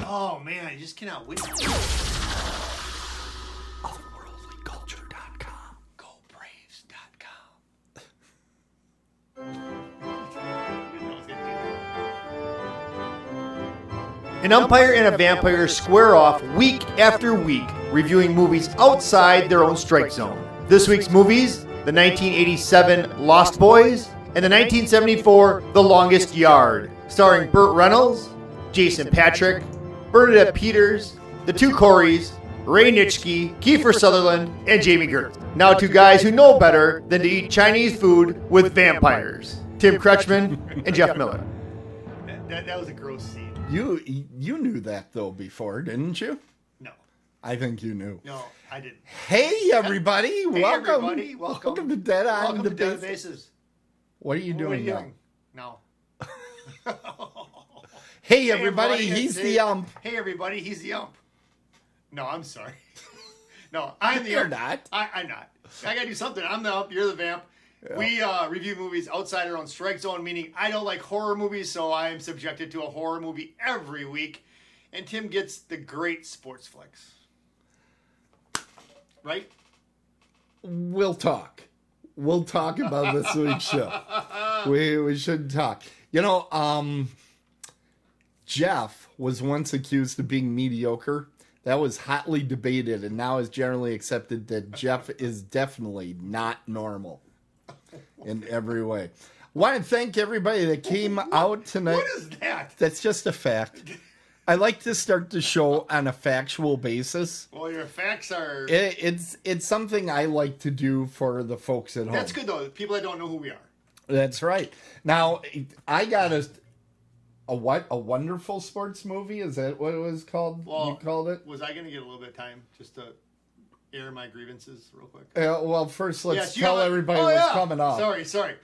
Oh, man, you just cannot win. Otherworldlyculture.com. GoBraves.com. An umpire and a vampire square off week after week, reviewing movies outside their own strike zone. This week's movies, the 1987 Lost Boys and the 1974 The Longest Yard, starring Burt Reynolds, Jason Patric, Bernadette Peters, the two Coreys, Ray Nitschke, Kiefer Sutherland, and Jamie Gertz. Now two guys who know better than to eat Chinese food with vampires, Tim Kretschmann and Jeff Miller. That was a gross scene. You knew that, though, before, didn't you? No. I think you knew. No, I didn't. Hey, everybody. Hey, welcome. everybody. Welcome to Dead on Welcome the to Dead on Bases. Bases. What are you doing now? No. Hey, everybody. He's the ump. Hey, everybody. He's the ump. No, I'm sorry. No, I'm the You're ump. not. I'm not. I got to do something. I'm the ump. You're the vamp. Yeah. We review movies outside our own strike zone, meaning I don't like horror movies, so I am subjected to a horror movie every week. And Tim gets the great sports flicks. Right? We'll talk. We'll talk about this week's show. We should talk. You know, Jeff was once accused of being mediocre. That was hotly debated, and now is generally accepted that Jeff is definitely not normal in every way. Want to thank everybody that came out tonight. What is that? That's just a fact. I like to start the show on a factual basis. Well, your facts are... It's something I like to do for the folks at home. That's good, though. People that don't know who we are. That's right. Now, I got a wonderful sports movie? Is that what it was called? Well, you called it? Was I going to get a little bit of time just to air my grievances real quick? Well, first let's tell everybody what's coming up. Sorry.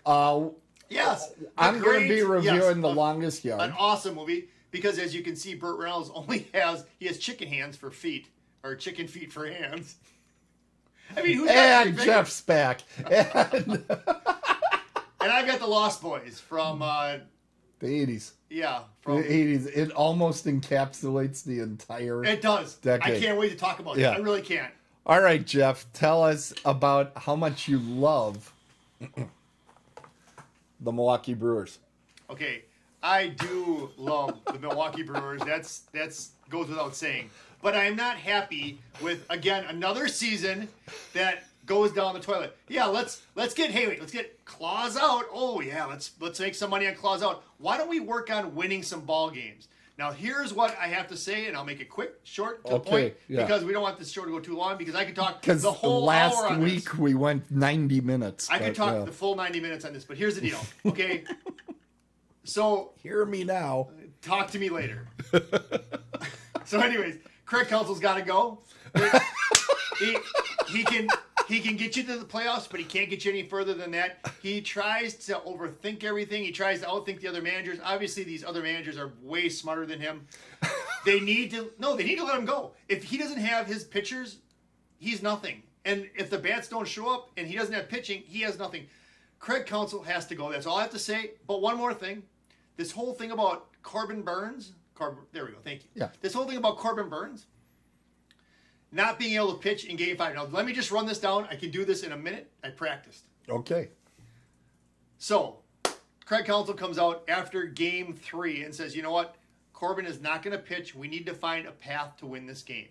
Yes. I'm going to be reviewing The Longest Yard. An awesome movie. Because as you can see, Burt Reynolds has chicken hands for feet, or chicken feet for hands. I mean, who's got and Jeff's back. And I've got the Lost Boys from the 80s. Yeah, from the 80s. It almost encapsulates the entire. It does. Decade. I can't wait to talk about it. I really can't. All right, Jeff, tell us about how much you love the Milwaukee Brewers. Okay. I do love the Milwaukee Brewers. That's goes without saying. But I am not happy with, again, another season that goes down the toilet. Yeah, let's get Claus out. Oh yeah, let's make some money on Claus out. Why don't we work on winning some ball games? Now here's what I have to say, and I'll make it quick, short, to the point, because we don't want this show to go too long, because I could talk the whole hour on this. Last week we went 90 minutes. I could talk the full 90 minutes on this, but here's the deal, okay? So hear me now. Talk to me later. So, anyways, Craig Counsell's got to go. He can get you to the playoffs, but he can't get you any further than that. He tries to overthink everything. He tries to outthink the other managers. Obviously, these other managers are way smarter than him. They need to let him go. If he doesn't have his pitchers, he's nothing. And if the bats don't show up and he doesn't have pitching, he has nothing. Craig Counsell has to go. That's all I have to say. But one more thing. This whole thing about Corbin Burns. There we go. Thank you. Yeah. This whole thing about Corbin Burns not being able to pitch in Game 5. Now, let me just run this down. I can do this in a minute. I practiced. Okay. So, Craig Counsell comes out after Game 3 and says, you know what? Corbin is not going to pitch. We need to find a path to win this game.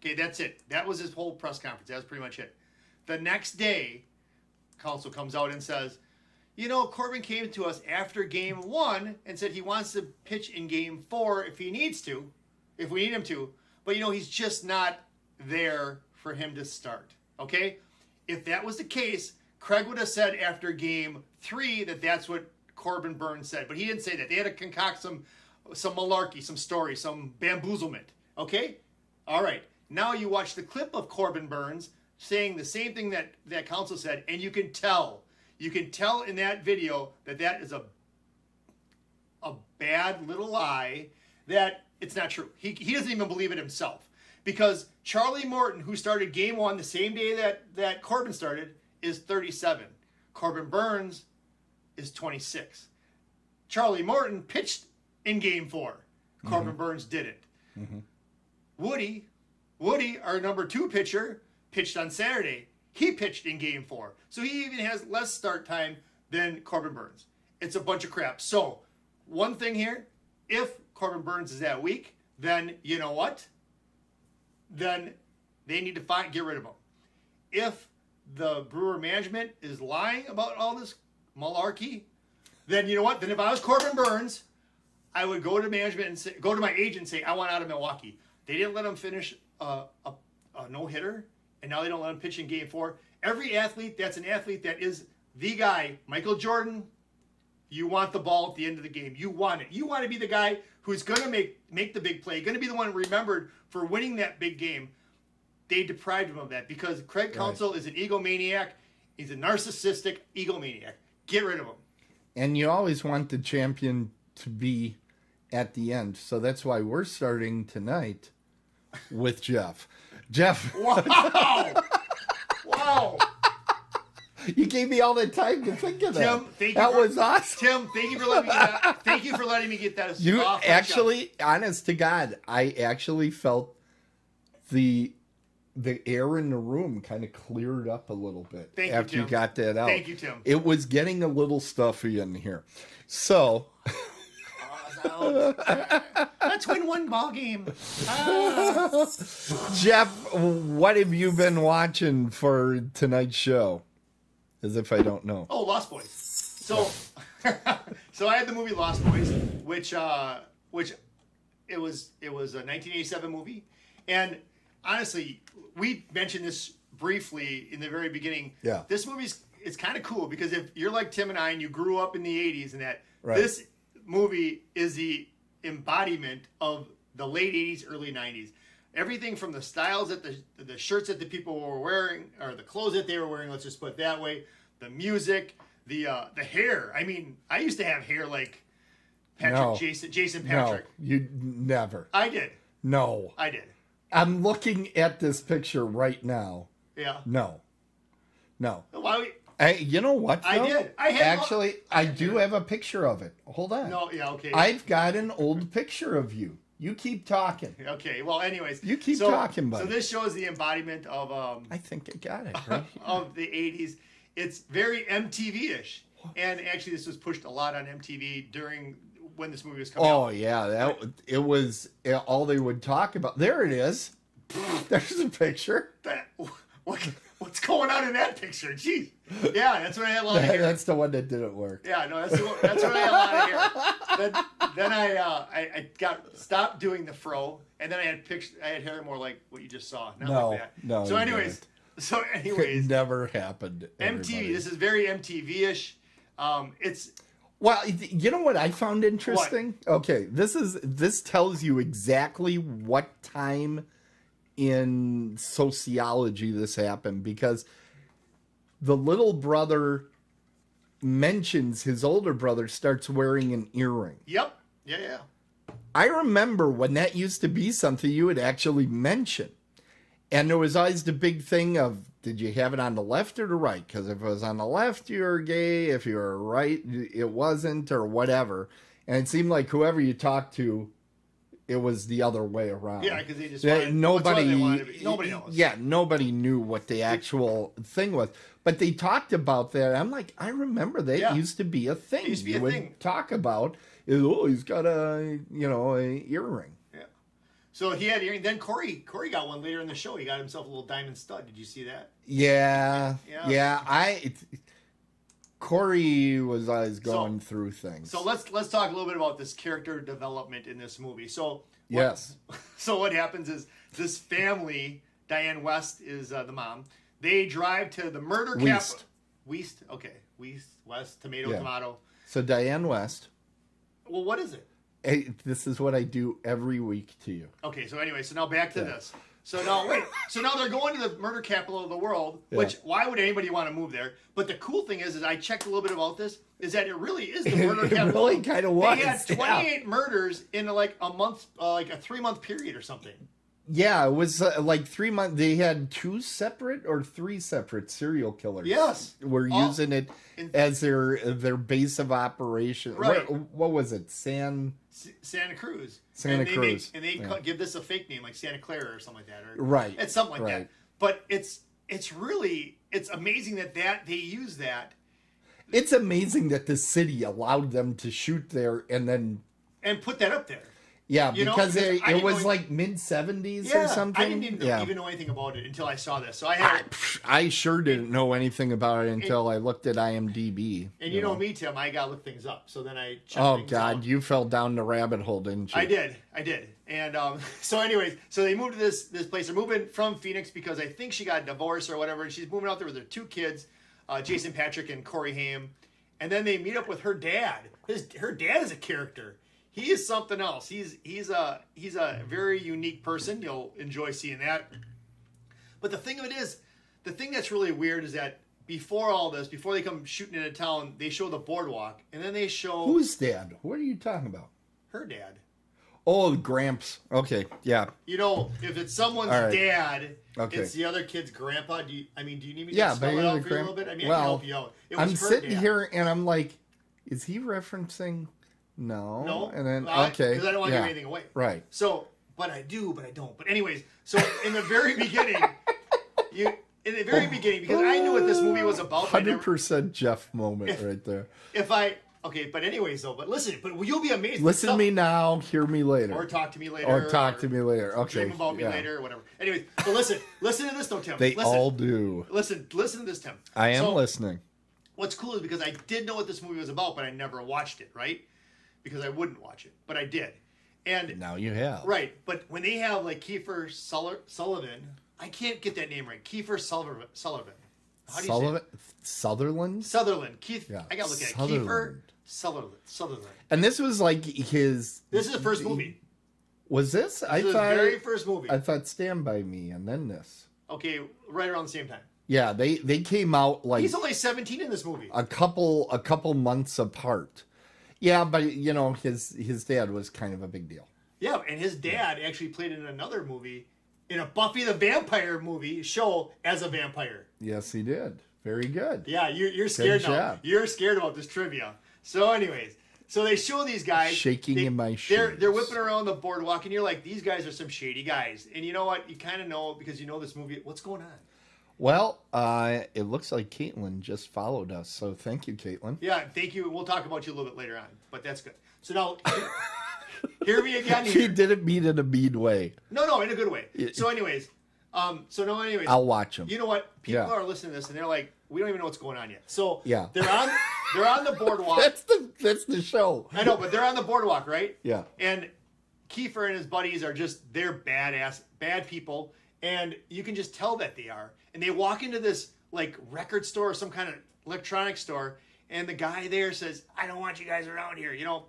Okay, that's it. That was his whole press conference. That was pretty much it. The next day, Counsell comes out and says, you know, Corbin came to us after Game 1 and said he wants to pitch in Game 4 if he needs to, if we need him to. But, you know, he's just not there for him to start. Okay? If that was the case, Craig would have said after Game 3 that that's what Corbin Burns said. But he didn't say that. They had to concoct some malarkey, some story, some bamboozlement. Okay? All right. Now you watch the clip of Corbin Burns saying the same thing that Counsell said, and you can tell. You can tell in that video that is a bad little lie, that it's not true. He doesn't even believe it himself. Because Charlie Morton, who started Game 1 the same day that Corbin started, is 37. Corbin Burns is 26. Charlie Morton pitched in Game 4. Corbin Burns didn't. Woody, our number 2 pitcher, pitched on Saturday. He pitched in Game 4. So he even has less start time than Corbin Burns. It's a bunch of crap. So, one thing here, if Corbin Burns is that weak, then you know what? Then they need to get rid of him. If the Brewer management is lying about all this malarkey, then you know what? Then if I was Corbin Burns, I would go to management and go to my agent and say, I want out of Milwaukee. They didn't let him finish a no-hitter, and now they don't let him pitch in Game 4. Every athlete that's an athlete that is the guy, Michael Jordan, you want the ball at the end of the game. You want it. You want to be the guy who's going to make the big play, going to be the one remembered for winning that big game. They deprived him of that because Craig Counsell is an egomaniac. He's a narcissistic egomaniac. Get rid of him. And you always want the champion to be at the end. So that's why we're starting tonight with Jeff. Jeff. Wow. Wow. You gave me all the time to think of that. Tim, thank you. That was awesome. Tim, thank you for letting me get that. Thank you for letting me get that. You off actually, honest to God, I actually felt the air in the room kind of cleared up a little bit after you got that out. Thank you, Tim. It was getting a little stuffy in here. So, let's win one ball game. Jeff, what have you been watching for tonight's show? As if I don't know. Oh, Lost Boys. So, so I had the movie Lost Boys, which it was a 1987 movie, and honestly, we mentioned this briefly in the very beginning. Yeah. This it's kind of cool because if you're like Tim and I and you grew up in the 80s and that, right. This movie is the embodiment of the late 80s, early 90s. Everything from the styles that the shirts that the people were wearing, or the clothes that they were wearing, let's just put it that way, the music, the hair. I mean, I used to have hair like Jason Patrick. No, you never. I did. No. I did. I'm looking at this picture right now. Yeah. No. Why? You know what, though? I did. I do have a picture of it. Hold on. No, yeah, okay. I've got an old picture of you. You keep talking. Okay, well, anyways. You keep talking, buddy. So this shows the embodiment of... I think I got it, right? of the 80s. It's very MTV-ish. And actually, this was pushed a lot on MTV during when this movie was coming out. Oh, yeah. It was all they would talk about. There it is. There's a picture. What's going on in that picture? Jeez. Yeah, that's when I had a lot of hair. That's the one that didn't work. Yeah, no, that's when I had a lot of hair. Then I got stopped doing the fro, and then I had hair more like what you just saw, not like that. No. So anyways, it never happened. MTV. This is very MTV-ish. It's well, you know what I found interesting? What? Okay, this tells you exactly what time in sociology this happened, because the little brother mentions his older brother starts wearing an earring. Yep. Yeah. I remember when that used to be something you would actually mention. And there was always the big thing of, did you have it on the left or the right? Because if it was on the left, you were gay. If you were right, it wasn't, or whatever. And it seemed like whoever you talked to, it was the other way around. Yeah, because they just nobody knows. Yeah, nobody knew what the actual thing was. But they talked about that. I'm like, I remember that used to be a thing. It used to be a thing. Talk about he's got a earring. Yeah. So he had earring. Then Corey got one later in the show. He got himself a little diamond stud. Did you see that? Yeah. Corey was always going through things. So let's talk a little bit about this character development in this movie. So what happens is this family, Diane West is the mom. They drive to the murder capital. West. Okay. West. Tomato. So Diane West. Well, what is it? Hey, this is what I do every week to you. Okay. So anyway, now back to this. So now they're going to the murder capital of the world, which why would anybody want to move there? But the cool thing is I checked a little bit about this, is that it really is the murder capital. It really kind of was. They had 28 murders in like a month, like a 3-month period or something. Yeah, it was like 3 months. They had 2 separate or 3 separate serial killers. Yes. Were using it as their base of operation. Right. What was it? San Santa Cruz. Santa Cruz. They give this a fake name like Santa Clara or something like that, or Right. It's something like Right. that. But it's amazing that they use that. It's amazing that the city allowed them to shoot there and put that up there. Yeah, You know, because because I it didn't was know like mid-70s or something. I didn't even know anything about it until I saw this. So I sure didn't know anything about it until I looked at IMDb. And you know me, Tim, I gotta look things up. So then I checked Oh things God, out. you fell down the rabbit hole, didn't you? I did. And so anyways, so they moved to this place. They're moving from Phoenix because I think she got divorced or whatever, and she's moving out there with her 2 kids, Jason Patrick and Corey Haim. And then they meet up with her dad. Her dad is a character. He is something else. He's a very unique person. You'll enjoy seeing that. But the thing of it is, the thing that's really weird is that before all this, before they come shooting into town, they show the boardwalk, and then they show Whose dad? What are you talking about? her dad. Oh, Gramps. Okay, yeah. You know, if it's someone's All right. dad, Okay. it's the other kid's grandpa. Do you need me to Yeah, spell but it out the for you a little bit? I mean, I well, can help you out. It was I'm her sitting dad. here and I'm like, is he referencing? No. No, And then because okay, I don't want to yeah. give anything away. Right. So, but I do, but I don't. But anyways, so in the very beginning, because I knew what this movie was about. I never- 100% Jeff moment right there. But anyways though, but listen, but you'll be amazed. Listen to me now, hear me later. or talk to me later, Or talk to me later. Okay. dream about me yeah. later, or whatever. Anyways, but listen to this though, Tim. They listen, all do. listen to this, Tim. I am So, listening. What's cool is because I did know what this movie was about, but I never watched it, right? Because I wouldn't watch it, but I did. And Now you have. right, but when they have like Kiefer Sullivan, I can't get that name right. Kiefer Sullivan. How do you say it? Sutherland? Sutherland. Keith. Yeah. I gotta look at it. Sutherland. Kiefer Sutherland. And this was like his. This is the first movie. Was this? This I is thought. the very first movie. I thought Stand By Me and then this. Okay, right around the same time. Yeah, they came out like He's only 17 in this movie. a couple months apart. Yeah, but you know his dad was kind of a big deal. Yeah, and his dad actually played in another movie, in a Buffy the Vampire movie show as a vampire. Yes, he did. Very good. Yeah, you're scared now. job. You're scared about this trivia. So, anyways, so they show these guys Shaking in my They're shoes. whipping around the boardwalk, and you're like, these guys are some shady guys. And you know what? You kind of know because you know this movie. What's going on? Well, it looks like Caitlin just followed us, so thank you, Caitlin. Yeah, thank you. We'll talk about you a little bit later on, but that's good. So now, hear me again. He Here. didn't mean in a mean way. No, in a good way. So, anyways, I'll watch him. you know what? People Yeah. are listening to this, and they're like, we don't even know what's going on yet. So Yeah. they're on the boardwalk. That's the show. I know, but they're on the boardwalk, right? Yeah. And Kiefer and his buddies are they're bad people, and you can just tell that they are. And they walk into this like record store or some kind of electronic store, and the guy there says, "I don't want you guys around here," you know.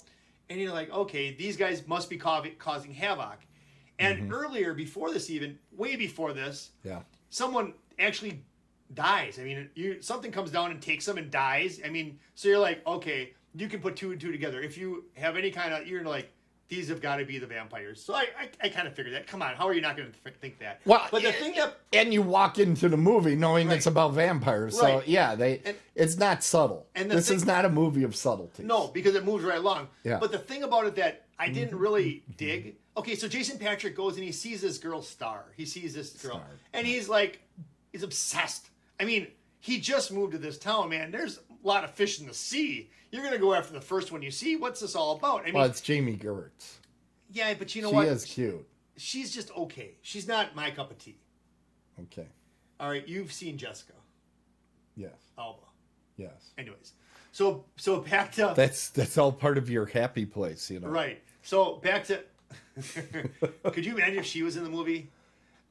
And you're like, okay, these guys must be causing havoc. And earlier, before this, way before this, Yeah. someone actually dies. I mean, something comes down and takes them and dies. I mean, so you're like, okay, you can put 2 and 2 together. If you have any kind of, you're like, these have got to be the vampires. So I kind of figured that. Come on, how are you not going to think that? Well, but the thing that, and you walk into the movie knowing Right. it's about vampires, so Right. yeah, it's not subtle. And This is not a movie of subtlety. no, because it moves right along. Yeah. But the thing about it that I didn't really dig. Okay, so Jason Patrick goes and he sees this girl Star. He sees this girl, Star. and he's obsessed. I mean, he just moved to this town, man. There's a lot of fish in the sea. You're gonna go after the first one you see. What's this all about? I mean, Well, it's Jamie Gertz. yeah, but you know She what? is cute. She's just okay. She's not my cup of tea. Okay. All right, you've seen Jessica Yes. Alba. Yes. Anyways, so back to That's all part of your happy place, you know. right. So back to. Could you imagine if she was in the movie?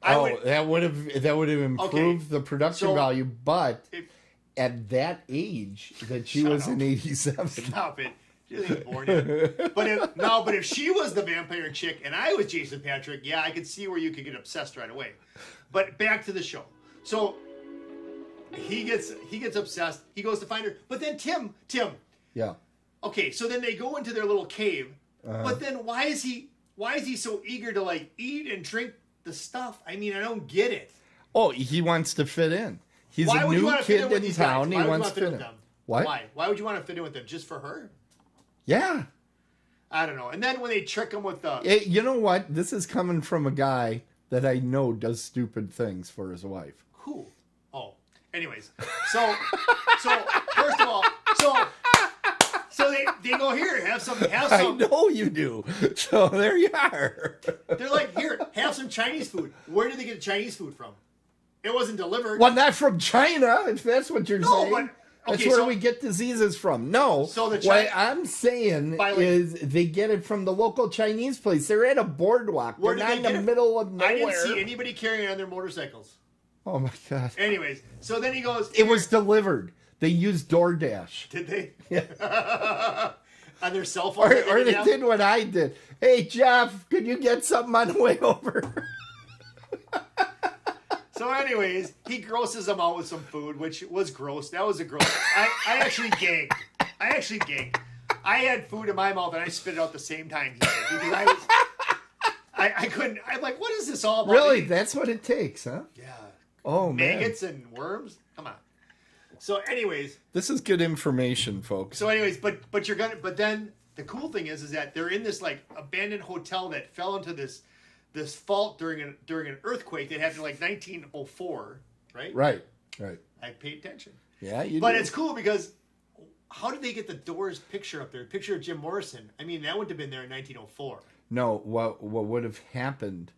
That would have improved the production So, value, but If, at that age that she Shut was up. in '87. Stop it. She wasn't even born yet. But if she was the vampire chick and I was Jason Patrick, yeah, I could see where you could get obsessed right away. But back to the show. So he gets obsessed. He goes to find her. But then Tim. Yeah. Okay, so then they go into their little cave. But then why is he so eager to like eat and drink the stuff? I mean, I don't get it. Oh, he wants to fit in. He's Why a would you new want to fit in kid with in these town. guys? He Why would you wants want to to fit fit with in. them? What? Why? Why would you want to fit in with them? Just for her? Yeah. I don't know. And then when they trick him with the... You know what? This is coming from a guy that I know does stupid things for his wife. Who? Oh. Anyways. So first of all, so they go, here, have some. I know you do. So there you are. They're like, here, have some Chinese food. Where did they get the Chinese food from? It wasn't delivered. Well, not from China, if that's what you're saying. But, that's where we get diseases from. No. So what I'm saying is they get it from the local Chinese place. They're at a boardwalk. They're not in the middle of nowhere. I didn't see anybody carrying it on their motorcycles. Oh, my God. Anyways, so then he goes... It was delivered. They used DoorDash. Did they? Yeah. On their cell phone? Or they did what I did. Hey, Jeff, could you get something on the way over? So anyways, he grosses them out with some food, which was gross. That was a gross... I actually gagged. I had food in my mouth and I spit it out the same time he did. Because I couldn't... I'm like, what is this all about? Really? That's what it takes, huh? Yeah. Oh, man. Maggots and worms? Come on. So anyways... This is good information, folks. So anyways, but you're gonna... But then the cool thing is that they're in this, like, abandoned hotel that fell into this fault during an earthquake that happened in like 1904, right? Right. I paid attention. Yeah, you But do. it's cool because how did they get the Doors picture up there? Picture of Jim Morrison. I mean, that wouldn't have been there in 1904. No, what would have happened,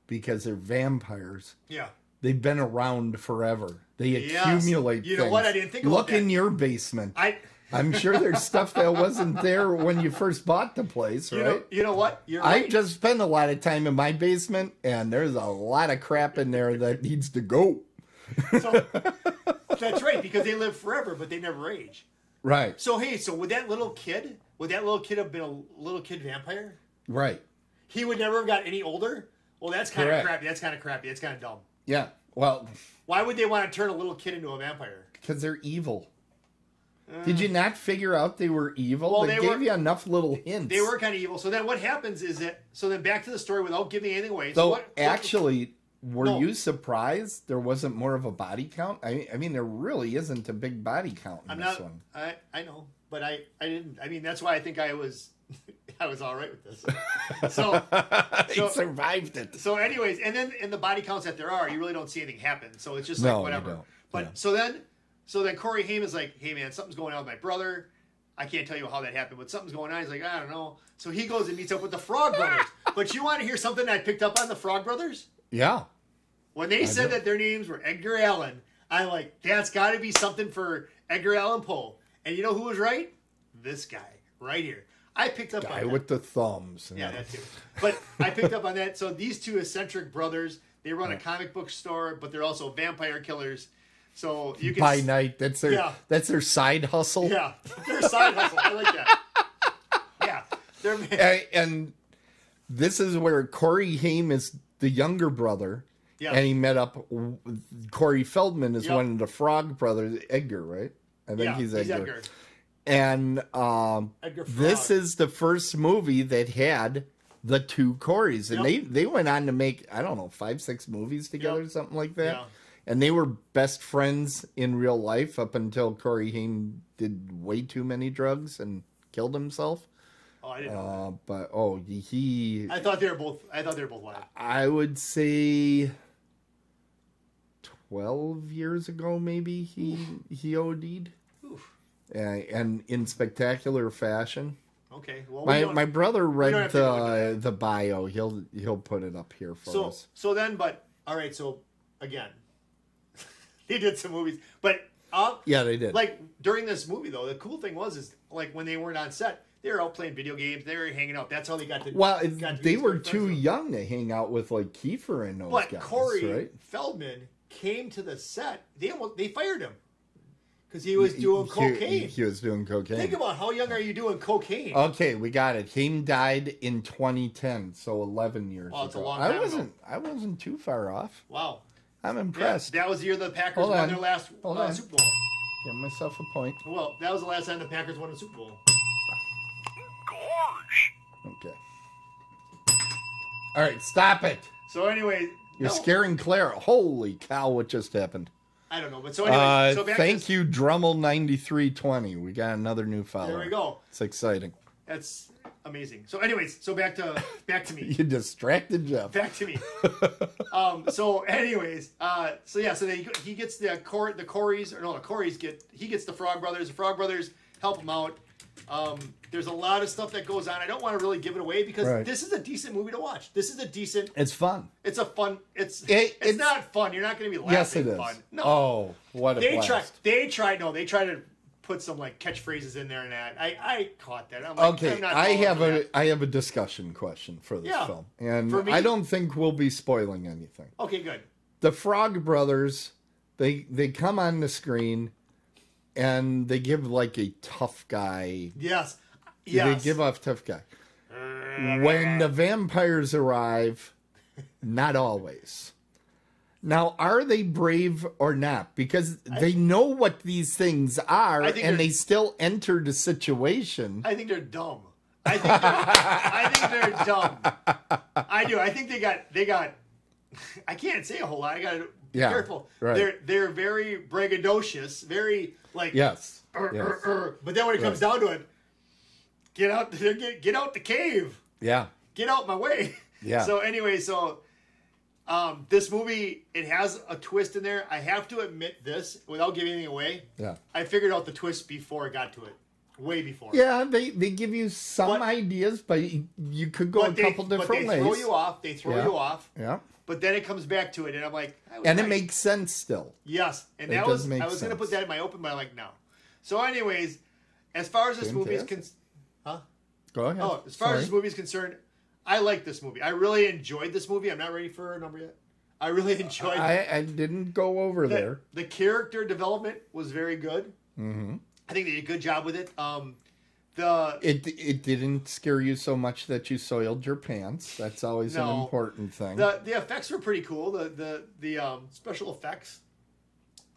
because they're vampires, Yeah. they've been around forever. They accumulate You know things. what? I didn't think about Look that. in your basement. I'm sure there's stuff that wasn't there when you first bought the place, right? You know what? You're I right. just spend a lot of time in my basement, and there's a lot of crap in there that needs to go. So, that's right, because they live forever, but they never age. Right. So hey, would that little kid have been a little kid vampire? Right. He would never have got any older? Well, that's kind of Correct. crappy. That's kind of crappy. That's kind of dumb. Yeah. Well, Why would they want to turn a little kid into a vampire? because they're evil. Did you not figure out they were evil? Well, they gave you enough little hints. They were kind of evil. So then what happens is that... So then back to the story without giving anything away. So what actually, were No. you surprised there wasn't more of a body count? I mean, there really isn't a big body count in this one. I know, but I didn't. I mean, that's why I think I was I was all right with this. So They survived it. So anyways, and then in the body counts that there are, you really don't see anything happen. So it's just No, like you whatever. don't. But Yeah. so then Corey Haim is like, hey man, something's going on with my brother. I can't tell you how that happened, but something's going on. He's like, I don't know. So he goes and meets up with the Frog Brothers. But you want to hear something I picked up on the Frog Brothers? Yeah. When they said that their names were Edgar Allan, I'm like, that's got to be something for Edgar Allan Poe. And you know who was right? This guy right here. I picked up on Guy that. with the thumbs. Yeah, that too. But I picked up on that. So these two eccentric brothers, they run a comic book store, but they're also vampire killers. So you can By night. That's their side hustle. Yeah, their side hustle. I like that. Yeah, they're And this is where Corey Haim is the younger brother. Yeah. And he met up. Corey Feldman is Yep. one of the Frog brothers, Edgar, right? I think he's Edgar. And Edgar this Frog. is the first movie that had the two Coreys. And they went on to make, I don't know, 5-6 movies together, something like that. Yeah. And they were best friends in real life up until Corey Haim did way too many drugs and killed himself. Oh, I didn't know But that. I thought they were both alive. I would say 12 years ago, maybe he OD'd. Oof. And in spectacular fashion. Okay. Well, My brother don't read have to go into the bio. He'll put it up here for us. So then, but all right. So again, they did some movies, but Yeah, they did. like during this movie though, the cool thing is like when they weren't on set, they were out playing video games. They were hanging out. That's how they got to. Well, got to they be were good too friends. young to hang out with like Kiefer and those But guys, Corey right? Feldman came to the set. They fired him because he was doing cocaine. He was doing cocaine. Think about how young are you doing cocaine? Okay, we got it. Haim died in 2010, so 11 years Wow, it's a ago. long time I wasn't too far off. Wow. I'm Yeah, impressed. that was the year the Packers Hold won on. their last Hold on. Super Bowl. Give myself a point. Well, that was the last time the Packers won a Super Bowl. Okay. All right, stop it. So anyway, You're scaring Clara. Holy cow, what just happened? I don't know, but so anyway, so back Thank to you, Drummel9320. We got another new follower. There we go. It's exciting. That's amazing. So, anyways, so back to me. You distracted Jeff. Back to me. So, anyways, so then he gets the Coreys he gets the Frog Brothers. The Frog Brothers help him out. There's a lot of stuff that goes on. I don't want to really give it away because this is a decent movie to watch. This is a decent. It's fun. It's a fun. It's not fun. You're not going to be laughing. Yes, it is. Fun. No. Oh, what a blast. They try to put some like catchphrases in there and that. I caught that. I'm like, okay, I'm not I have a discussion question for this film, and for me, I don't think we'll be spoiling anything. Okay, good. The Frog Brothers, they come on the screen, and they give like a tough guy. Yes. They give off tough guy. When the vampires arrive, not always. Now, are they brave or not? Because they know what these things are, and they still enter the situation. I think they're dumb. I think they're dumb. I do. I think they got. I can't say a whole lot. I got to be careful. Right. They're very braggadocious, very like yes. But then when it comes down to it, get out the cave. Yeah. Get out my way. Yeah. So anyway, this movie, it has a twist in there. I have to admit this without giving anything away. Yeah. I figured out the twist before I got to it. Way before. Yeah, they give you some ideas, but you could go a couple different ways. They throw you off. They throw you off. Yeah. But then it comes back to it, and I'm like... it makes sense still. Yes. And I was going to put that in my open, but I'm like, no. So anyways, as far as this movie is concerned... Huh? Go ahead. Oh, as far as this movie is concerned, I like this movie. I really enjoyed this movie. I'm not ready for a number yet. I really enjoyed it. I didn't go over there. The character development was very good. Mm-hmm. I think they did a good job with it. It didn't scare you so much that you soiled your pants. That's always an important thing. The effects were pretty cool. The special effects,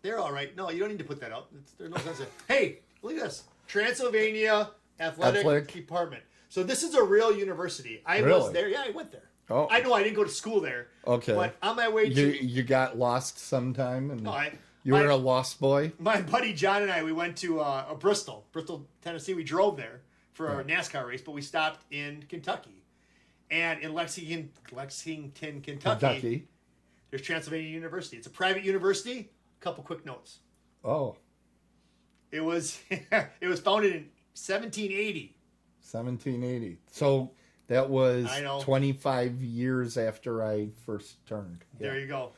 they're all right. No, you don't need to put that up. There's no sense. Hey, look at this. Transylvania Athletic Department. So this is a real university. I was there. Yeah, I went there. Oh, I know I didn't go to school there. Okay. But on my way to... You got lost sometime? And no, you were a lost boy? My buddy John and I, we went to Bristol, Tennessee. We drove there for our NASCAR race, but we stopped in Kentucky. And in Lexington, Kentucky, there's Transylvania University. It's a private university. A couple quick notes. Oh. It was founded in 1780. 1780. So that was 25 years after I first turned. Yeah. There you go.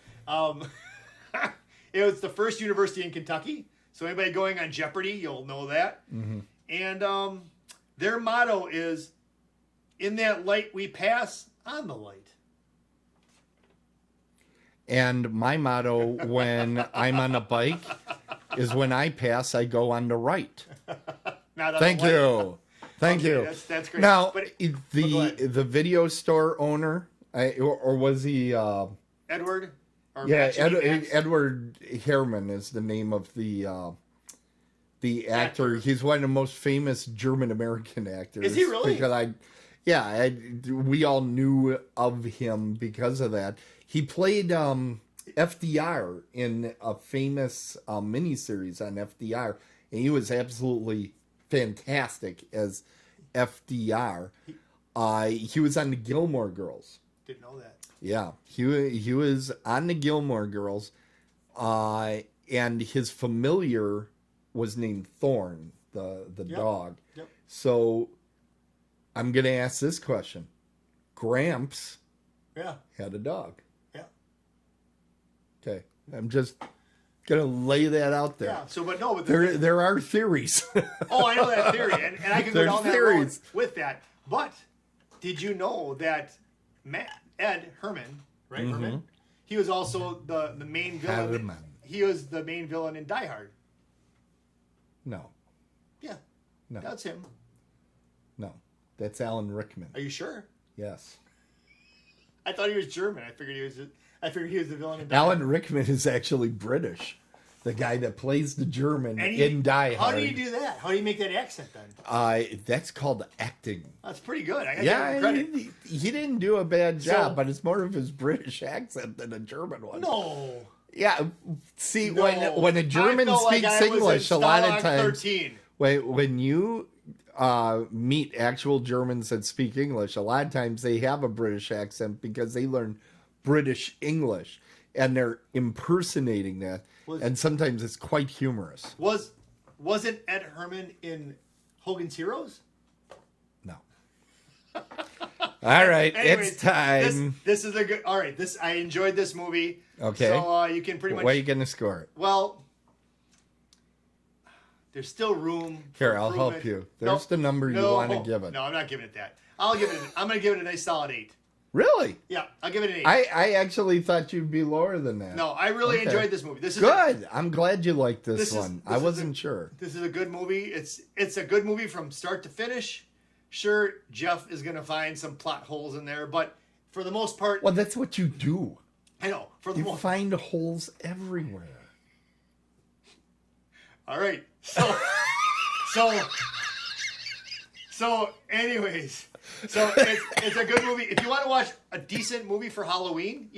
It was the first university in Kentucky. So anybody going on Jeopardy, you'll know that. Mm-hmm. And their motto is, "In that light we pass, on the light." And my motto when I'm on a bike is, when I pass, I go on the right. Thank you. Thank you. That's great. Now, the video store owner, or was he... Edward? Edward Herrmann is the name of the actor. He's one of the most famous German-American actors. Is he really? Because we all knew of him because of that. He played FDR in a famous miniseries on FDR, and he was absolutely fantastic as FDR. He was on the Gilmore Girls. Didn't know that. Yeah, he was on the Gilmore Girls, and his familiar was named Thorn, the dog. Yep. So I'm gonna ask this question: Gramps, had a dog. Yeah. Okay, I'm just gonna lay that out there. Yeah. So, but there are theories. Oh, I know that theory, and I can go down that road with that. But did you know that Herrmann, right? Mm-hmm. Herrmann. He was also the main villain. Herrmann. He was the main villain in Die Hard. No. Yeah. No. That's him. No. That's Alan Rickman. Are you sure? Yes. I thought he was German. I figured he was the villain in Die Alan Hard. Rickman is actually British. The guy that plays the German in Die Hard. How do you do that? How do you make that accent then? That's called acting. That's pretty good. I gotta give him credit. He didn't do a bad job, but it's more of his British accent than a German one. No. Yeah. See, when a German speaks English, a lot of times when you meet actual Germans that speak English, a lot of times they have a British accent because they learn British English and they're impersonating that. And sometimes it's quite humorous. Wasn't Ed Herrmann in Hogan's Heroes? No. All right, Anyways, it's time. This is a good. All right, I enjoyed this movie. Okay. So you can pretty much. What are you going to score it? Well, there's still room. Here, I'll help you. There's the number you want to give it. No, I'm not giving it that. I'm going to give it a nice solid 8. Really? Yeah, I'll give it an 8. I actually thought you'd be lower than that. No, I really enjoyed this movie. This is good. I'm glad you liked this one. I wasn't sure. This is a good movie. It's a good movie from start to finish. Sure, Jeff is going to find some plot holes in there, but for the most part... Well, that's what you do. I know. You find holes everywhere. All right. So anyways, it's a good movie. If you want to watch a decent movie for Halloween,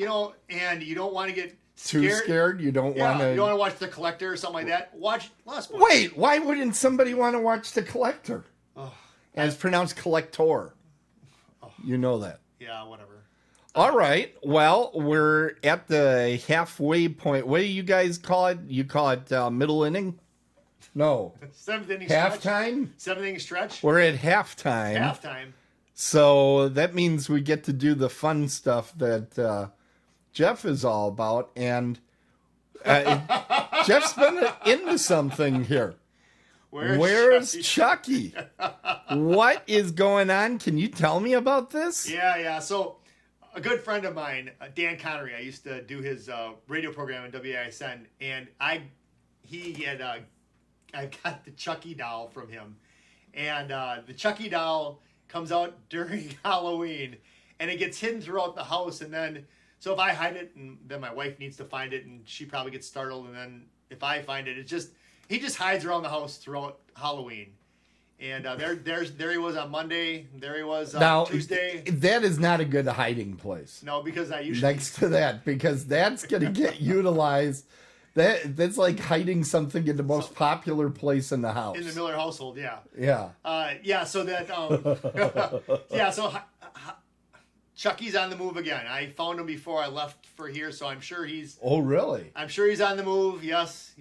and you don't want to get too scared, you don't want to... You don't want to watch The Collector or something like that, watch Lost Boys. Wait, why wouldn't somebody want to watch The Collector? Oh, and it's pronounced collector. Oh. You know that. Yeah, whatever. All right. Well, we're at the halfway point. What do you guys call it? You call it middle inning? No. 7th inning halftime? Stretch. 7th inning stretch. We're at halftime. Halftime. So that means we get to do the fun stuff that Jeff is all about. And Jeff's been into something here. Where's Chucky? What is going on? Can you tell me about this? Yeah. So a good friend of mine, Dan Connery, I used to do his radio program in WISN, and I got the Chucky doll from him. And the Chucky doll comes out during Halloween, and it gets hidden throughout the house. And then, so if I hide it, and then my wife needs to find it, and she probably gets startled. And then if I find it, he just hides around the house throughout Halloween. And there he was on Monday. There he was on Tuesday. That is not a good hiding place. No, because I usually... Next to that, because that's going to get utilized. That's like hiding something in the most popular place in the house. In the Miller household, yeah. Yeah. So that... so Chucky's on the move again. I found him before I left for here, so I'm sure he's... Oh, really? I'm sure he's on the move, yes.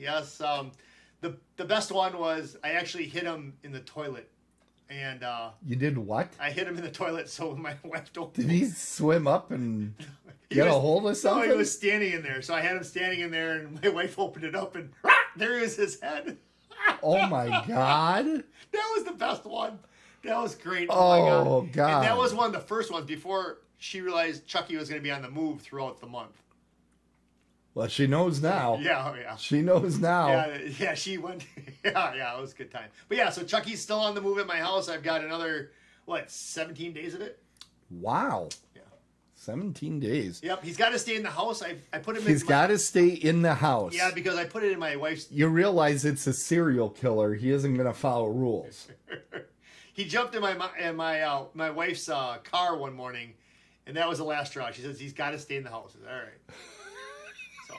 The best one was I actually hit him in the toilet. And you did what? I hit him in the toilet, so my wife don't... Did he swim up and get a hold of something? No, he was standing in there. So I had him standing in there, and my wife opened it up, and there is his head. Oh, my God. That was the best one. That was great. Oh, my God. And that was one of the first ones before she realized Chucky was going to be on the move throughout the month. Well, she knows now. Yeah. She knows now. Yeah, she went. Yeah, it was a good time. But yeah, so Chucky's still on the move at my house. I've got another, 17 days of it? Wow. Yeah. 17 days. Yep, he's got to stay in the house. I put him in. He's got to stay in the house. Yeah, because I put it in my wife's. You realize it's a serial killer. He isn't going to follow rules. He jumped in my wife's car one morning, and that was the last straw. She says he's got to stay in the house. All right. So,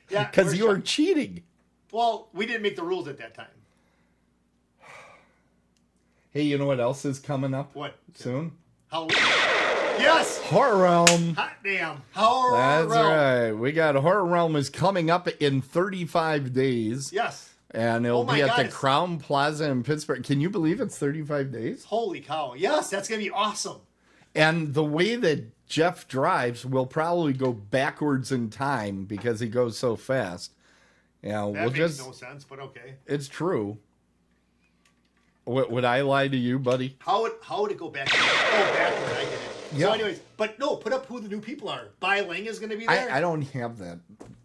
yeah. Because you were cheating. Well, we didn't make the rules at that time. Hey, you know what else is coming up? What? Soon? Halloween. Yes! Horror Realm. Hot damn. Horror Realm. That's right. We got Horror Realm is coming up in 35 days. Yes. And it'll be at the Crown Plaza in Pittsburgh. Can you believe it's 35 days? Holy cow. Yes, that's going to be awesome. And the way that Jeff drives will probably go backwards in time because he goes so fast. That makes no sense, but okay. It's true. Would I lie to you, buddy? How would it go back? Oh, backward. I get it. Yeah. So anyways, but no, put up who the new people are. Bai Ling is going to be there. I don't have that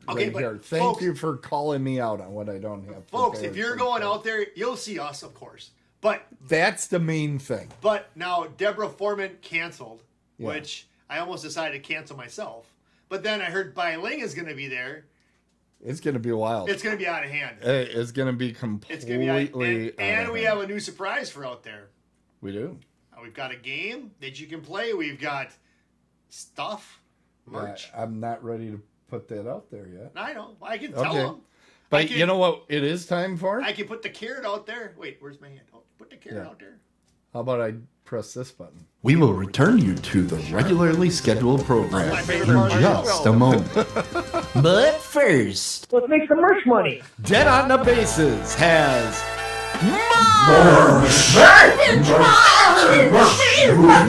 okay, right here. Thank you for calling me out on what I don't have. Folks, if you're going out there, you'll see us, of course. But that's the main thing. But now Deborah Foreman canceled, which I almost decided to cancel myself. But then I heard Bai Ling is going to be there. It's going to be wild. It's going to be out of hand. It's going to be completely out of hand. And we have a new surprise for out there. We do. We've got a game that you can play. We've got stuff, merch. Yeah, I'm not ready to put that out there yet. I know. I can tell them. But you know what it is time for? I can put the carrot out there. Wait, where's my hand? Oh, put the carrot out there. How about I press this button? We will return you to the regularly scheduled program in just a moment. But first, Let's make some merch money. Dead on the Bases has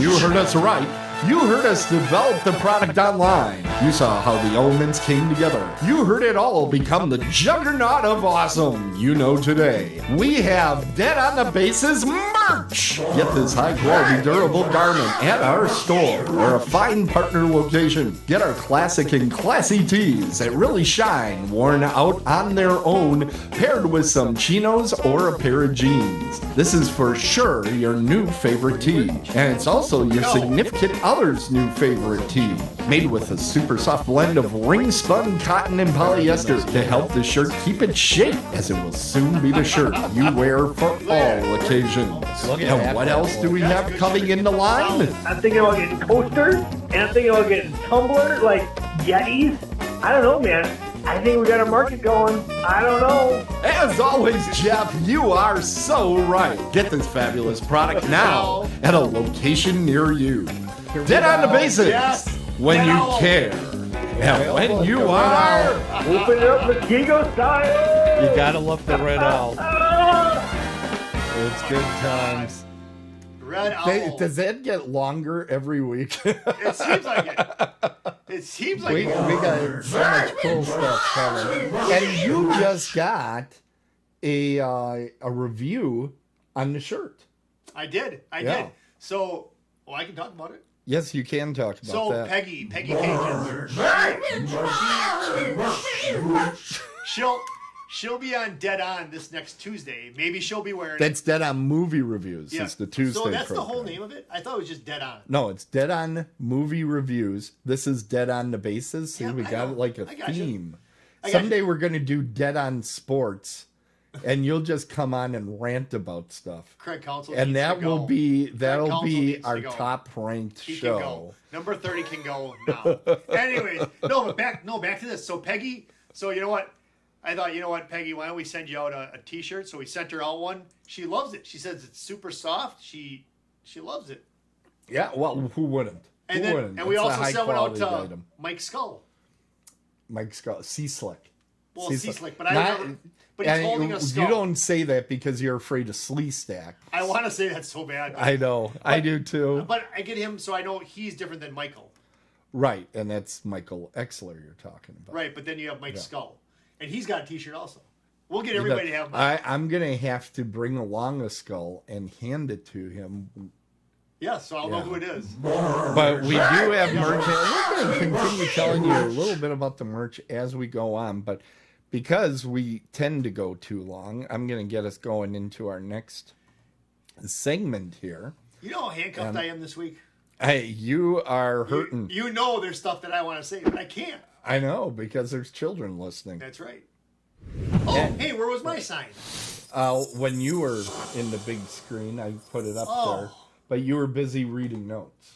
You heard us right. You heard us develop the product online. You saw how the elements came together. You heard it all become the juggernaut of awesome you know today. We have Dead on the Bases merch. Get this high-quality, durable garment at our store or a fine partner location. Get our classic and classy tees that really shine, worn out on their own, paired with some chinos or a pair of jeans. This is for sure your new favorite tee, and it's also your significant other's new favorite tee. Made with a super soft blend of ring-spun cotton and polyester to help the shirt keep its shape, as it will soon be the shirt you wear for all occasions. And what else do we have coming in the line? I'm thinking about getting coasters, and I'm thinking about getting tumblers, like Yetis. I don't know, man. I think we got a market going. I don't know. As always, Jeff, you are so right. Get this fabulous product now at a location near you. Dead on the Bases. Yes. When you care. And when you are. Open it up, Muskego style. You gotta love the Red Owl. It's good times. Red Owl. Does that get longer every week? It seems like it. It seems like we got so much cool stuff coming. And you just got a review on the shirt. I did. I did. So, I can talk about it. Yes, you can talk about So that. Peggy she'll be on Dead On this next Tuesday. Maybe she'll be wearing. That's Dead On Movie Reviews. Yeah. It's the Tuesday So that's program. the whole name of it. I thought it was just Dead On. No, it's Dead On Movie Reviews. This is Dead On the Bases. See, Yeah, we I got know. it like a I got you. theme. I got Someday we're going to do Dead On Sports, and you'll just come on and rant about stuff. Craig Counsell. And needs that to go. will be Craig that'll Counsell be needs to our go. top ranked He show. can go. Number 30 can go now. Anyways, back to this. So Peggy, you know what? I thought, you know what, Peggy, why don't we send you out a t-shirt? So we sent her out one. She loves it. She says it's super soft. She loves it. Yeah, well, who wouldn't? And Who then wouldn't? and we It's a also sent one out to high-quality item. Mike Skull. Mike Scott, Sea-Slick. Well, Sea-Slick, but but he's and holding a skull. You don't say that because you're afraid of Slee Stack. I want to say that so bad. I know. I do too. But I get him, so I know he's different than Michael. Right, and that's Michael Exler you're talking about. Right, but then you have Mike Skull. And he's got a t-shirt also. We'll get everybody to have one. I'm going to have to bring along a skull and hand it to him. Yeah, so I'll know who it is. But we do have merch. And we're going to continue telling you a little bit about the merch as we go on. But because we tend to go too long, I'm going to get us going into our next segment here. You know how handcuffed I am this week? Hey, you are hurting. You know there's stuff that I want to say, but I can't. I know, because there's children listening. That's right. Oh, hey, where was my sign? When you were in the big screen, I put it up there. But you were busy reading notes.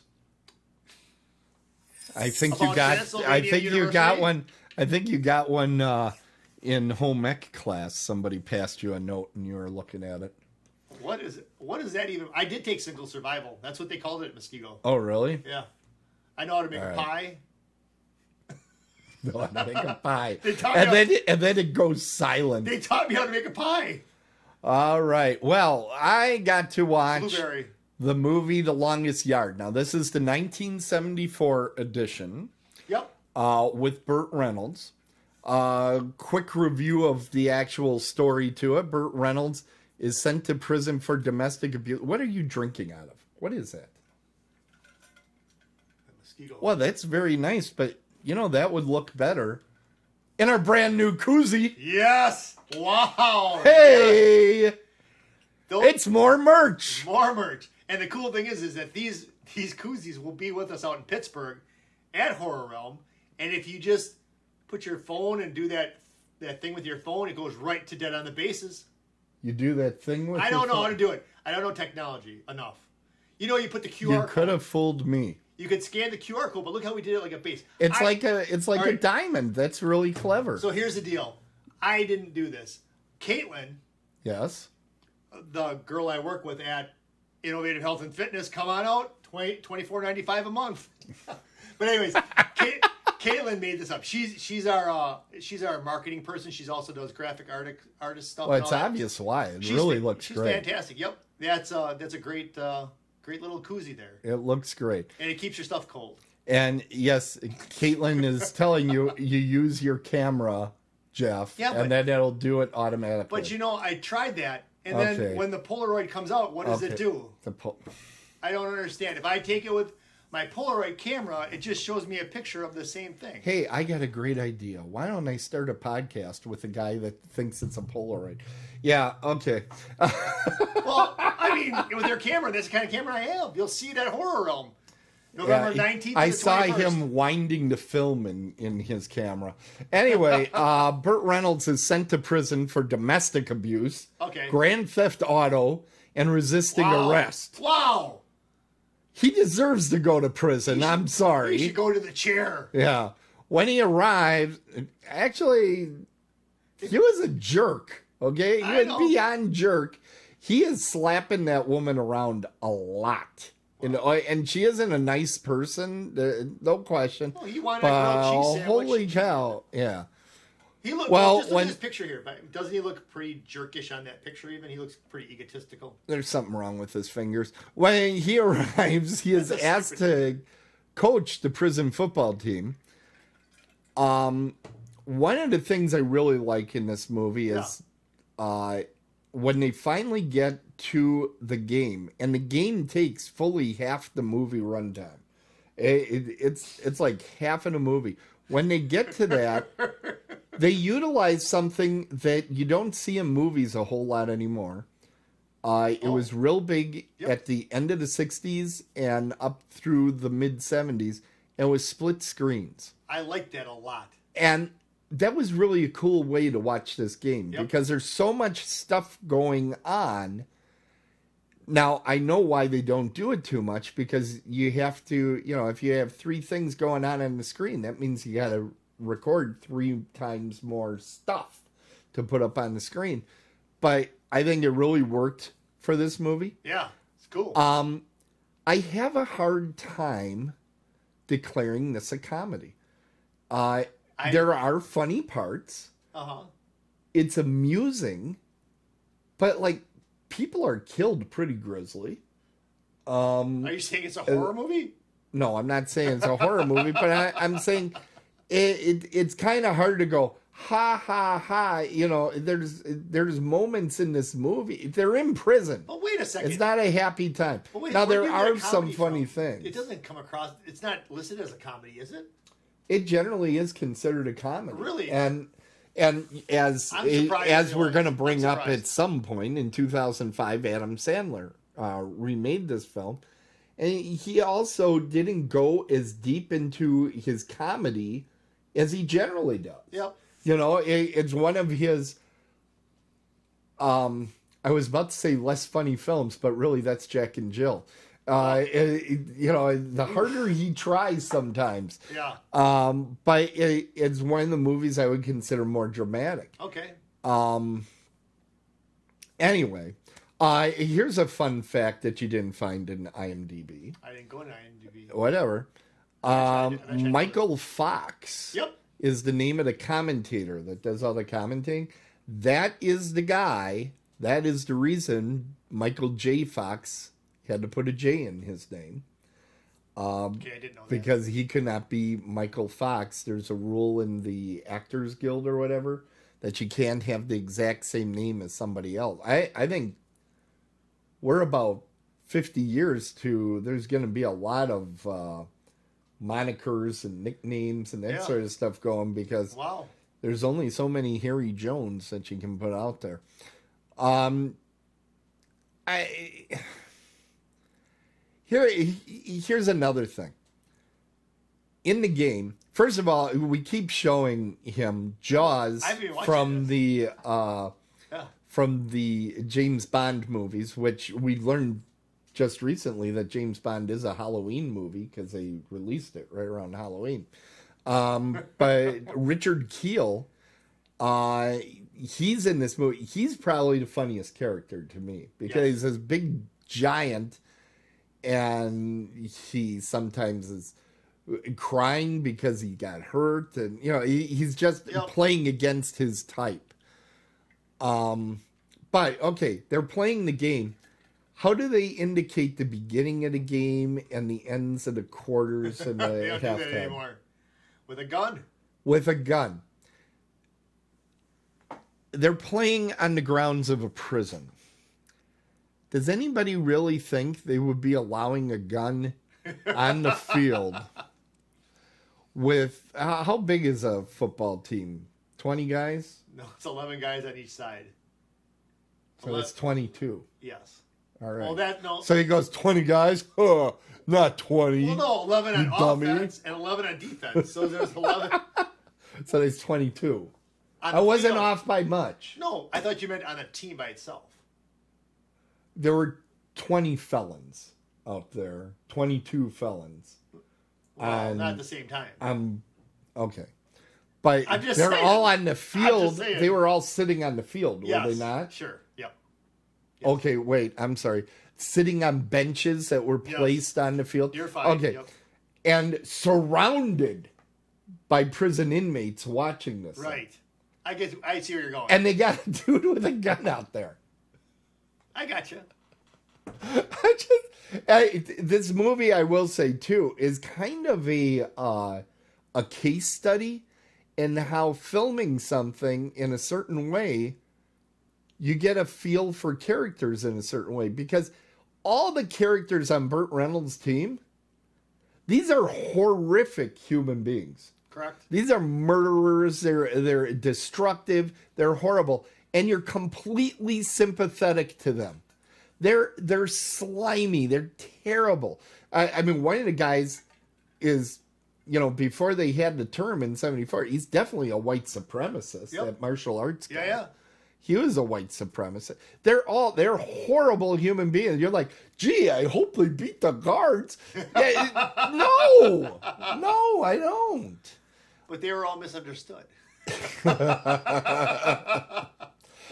I think you About got. Transylvania I think you got University? one. I think you got one in home ec class. Somebody passed you a note, and you were looking at it. What is it? What is that even? I did take single survival. That's what they called it at Muskego. Oh, really? Yeah. I know how to make All a right. pie. No, I make a pie, They taught and me then it goes silent. They taught me how to make a pie. All right. Well, I got to watch Blueberry. the movie The Longest Yard. Now, this is the 1974 edition. Yep. With Burt Reynolds. Quick review of the actual story to it. Burt Reynolds is sent to prison for domestic abuse. What are you drinking out of? What is that? Mosquito. Well, that's very nice, but you know, that would look better in our brand new koozie. Yes. Wow. Hey, Those- it's more merch. more merch. And the cool thing is that these koozies will be with us out in Pittsburgh at Horror Realm. And if you just put your phone and do that thing with your phone, it goes right to Dead on the Bases. You do that thing with I your don't know phone? how to do it. I don't know technology enough. You know, you put the QR You code. could have fooled me. You could scan the QR code, but look how we did it like a base. It's like All a right. diamond. That's really clever. So here's the deal. I didn't do this. Caitlin, Yes. the girl I work with at Innovative Health and Fitness, come on out, $24.95 a month. But anyways, Caitlin made this up. She's our marketing person. She's also does graphic artist stuff. Well, it's obvious why. It really looks great. She's fantastic. Yep, that's a great little koozie there. It looks great, and it keeps your stuff cold. And yes, Caitlin is telling you use your camera, Jeff, and then it'll do it automatically. But I tried that, and then when the Polaroid comes out, what does it do? I don't understand. If I take it with my Polaroid camera, it just shows me a picture of the same thing. Hey, I got a great idea. Why don't I start a podcast with a guy that thinks it's a Polaroid? Yeah, okay. Well, I mean, with your camera, that's the kind of camera I have. You'll see it at Horror Realm. November 19th. I saw him winding the film in his camera. Anyway, Burt Reynolds is sent to prison for domestic abuse, grand theft auto, and resisting arrest. Wow. He deserves to go to prison. I'm sorry. He should go to the chair. Yeah. When he arrived, actually, he was a jerk. Okay? He was beyond jerk. He is slapping that woman around a lot. And she isn't a nice person, no question. Well, he wanted a grilled cheese sandwich. Holy cow! Yeah. He looked. Well, just look at his picture here. Doesn't he look pretty jerkish on that picture? Even he looks pretty egotistical. There's something wrong with his fingers. When he arrives, he is asked to coach the prison football team. One of the things I really like in this movie is when they finally get to the game, and the game takes fully half the movie runtime. It's like half in a movie. When they get to that, they utilize something that you don't see in movies a whole lot anymore. It was real big at the end of the 60s and up through the mid 70s. And it was split screens. I like that a lot. And that was really a cool way to watch this game because there's so much stuff going on. Now, I know why they don't do it too much, because you have to, if you have 3 things going on the screen, that means you got to record 3 times more stuff to put up on the screen. But I think it really worked for this movie. Yeah, it's cool. I have a hard time declaring this a comedy. There are funny parts. It's amusing, but people are killed pretty grisly. Are you saying it's a horror movie? No, I'm not saying it's a horror movie, but I'm saying it's kind of hard to go, ha, ha, ha. There's moments in this movie. They're in prison. But wait a second. It's not a happy time. Now, there are some funny things. It doesn't come across, it's not listed as a comedy, is it? It generally is considered a comedy. Really? And as we're going to bring up at some point, in 2005, Adam Sandler remade this film. And he also didn't go as deep into his comedy as he generally does. Yep. It's one of his, I was about to say less funny films, but really that's Jack and Jill. The harder he tries sometimes. Yeah. But it's one of the movies I would consider more dramatic. Okay. Anyway, here's a fun fact that you didn't find in IMDb. I didn't go into IMDb. Whatever. Michael Fox. Yep. Is the name of the commentator that does all the commenting. That is the guy. That is the reason Michael J. Fox had to put a J in his name. I didn't know that. Because he could not be Michael Fox. There's a rule in the Actors Guild or whatever that you can't have the exact same name as somebody else. I think we're about 50 years to, there's going to be a lot of monikers and nicknames and that sort of stuff going, because there's only so many Harry Jones that you can put out there. Here's another thing. In the game, first of all, we keep showing him Jaws from the James Bond movies, which we learned just recently that James Bond is a Halloween movie because they released it right around Halloween. But Richard Keel, he's in this movie. He's probably the funniest character to me because he's this big giant, and he sometimes is crying because he got hurt, and he's just playing against his type. But okay, they're playing the game. How do they indicate the beginning of the game and the ends of the quarters and the they don't do that halftime? anymore. With a gun. With a gun. They're playing on the grounds of a prison. Does anybody really think they would be allowing a gun on the field with, how big is a football team? 20 guys? No, it's 11 guys on each side. So it's 22. Yes. All right. Well, no. So he goes, 20 guys? Not 20. Well, no, 11 on dummy. offense and 11 on defense. So there's 11. So there's 22. On I wasn't field. off by much. No, I thought you meant on a team by itself. There were 20 felons out there. 22 felons. Well, not at the same time. Okay. But I'm just they're saying. all on the I'm field. just saying. They were all sitting on the field, Yes, were they not? Sure. Yep. Yes. Okay, wait. I'm sorry. Sitting on benches that were placed on the field. You're fine. Okay. Yep. And surrounded by prison inmates watching this. Right. I see where you're going. And they got a dude with a gun out there. I got you. This movie, I will say too, is kind of a case study in how filming something in a certain way, you get a feel for characters in a certain way, because all the characters on Burt Reynolds' team, these are horrific human beings. Correct. These are murderers. They're destructive. They're horrible, and you're completely sympathetic to them. They're slimy. They're terrible. I mean, one of the guys is, before they had the term in '74, he's definitely a white supremacist. Yep. That martial arts guy. Yeah. He was a white supremacist. They're horrible human beings. You're like, gee, I hope they beat the guards. No, I don't. But they were all misunderstood.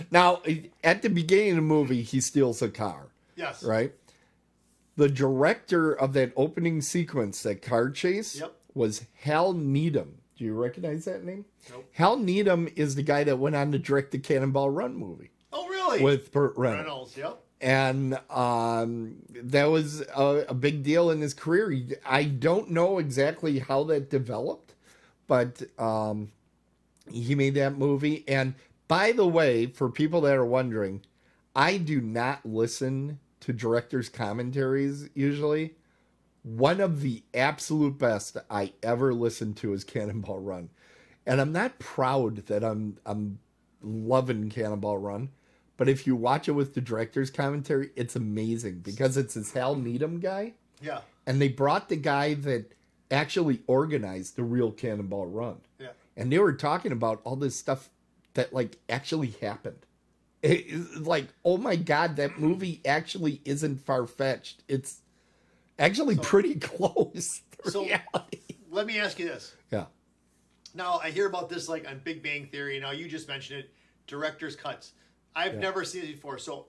Now, at the beginning of the movie, he steals a car. Yes. Right? The director of that opening sequence, that car chase, was Hal Needham. Do you recognize that name? Nope. Hal Needham is the guy that went on to direct the Cannonball Run movie. Oh, really? With Burt Reynolds. Yep. And that was a big deal in his career. I don't know exactly how that developed, but he made that movie. And by the way, for people that are wondering, I do not listen to directors' commentaries usually. One of the absolute best I ever listened to is Cannonball Run. And I'm not proud that I'm loving Cannonball Run. But if you watch it with the director's commentary, it's amazing because it's this Hal Needham guy. Yeah. And they brought the guy that actually organized the real Cannonball Run. Yeah. And they were talking about all this stuff that actually happened. It's like, oh my God, that movie actually isn't far-fetched. It's actually pretty close to reality. Let me ask you this. Yeah. Now, I hear about this on Big Bang Theory. Now, you just mentioned it. Director's cuts. I've never seen it before. So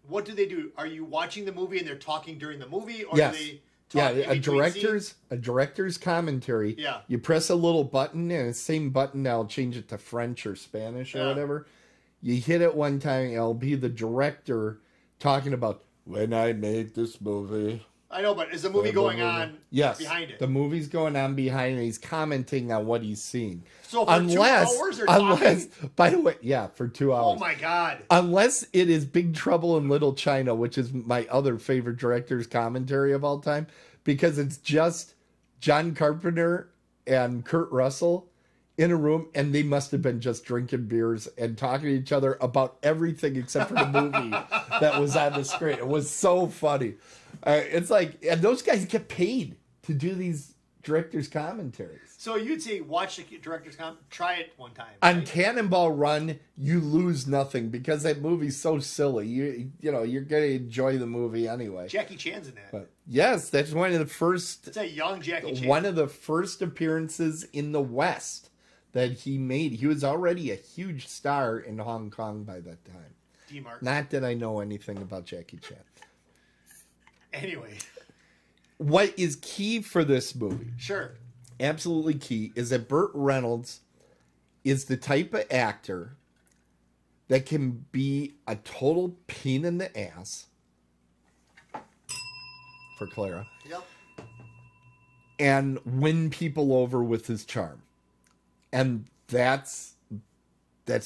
what do they do? Are you watching the movie and they're talking during the movie? Or Yes. do they talk in between scenes? A director's commentary. Yeah. You press a little button, and the same button, I'll change it to French or Spanish or whatever. You hit it one time, it'll be the director talking about, when I made this movie. I know, but is the movie going on behind it? The movie's going on behind it. He's commenting on what he's seen. So for 2 hours they're talking? By the way, for 2 hours. Oh my God. Unless it is Big Trouble in Little China, which is my other favorite director's commentary of all time, because it's just John Carpenter and Kurt Russell in a room, and they must have been just drinking beers and talking to each other about everything except for the movie that was on the screen. It was so funny. It's like, and those guys get paid to do these director's commentaries. So you'd say watch the director's try it one time. On right? Cannonball Run, you lose nothing because that movie's so silly. You're gonna enjoy the movie anyway. Jackie Chan's in that. But yes, that's one of the first. It's a young Jackie Chan. One of the first appearances in the West that he made. He was already a huge star in Hong Kong by that time. D-Mark. Not that I know anything about Jackie Chan. Anyway. What is key for this movie, Sure. absolutely key, is that Burt Reynolds is the type of actor that can be a total pain in the ass for Clara Yep. and win people over with his charm. And that's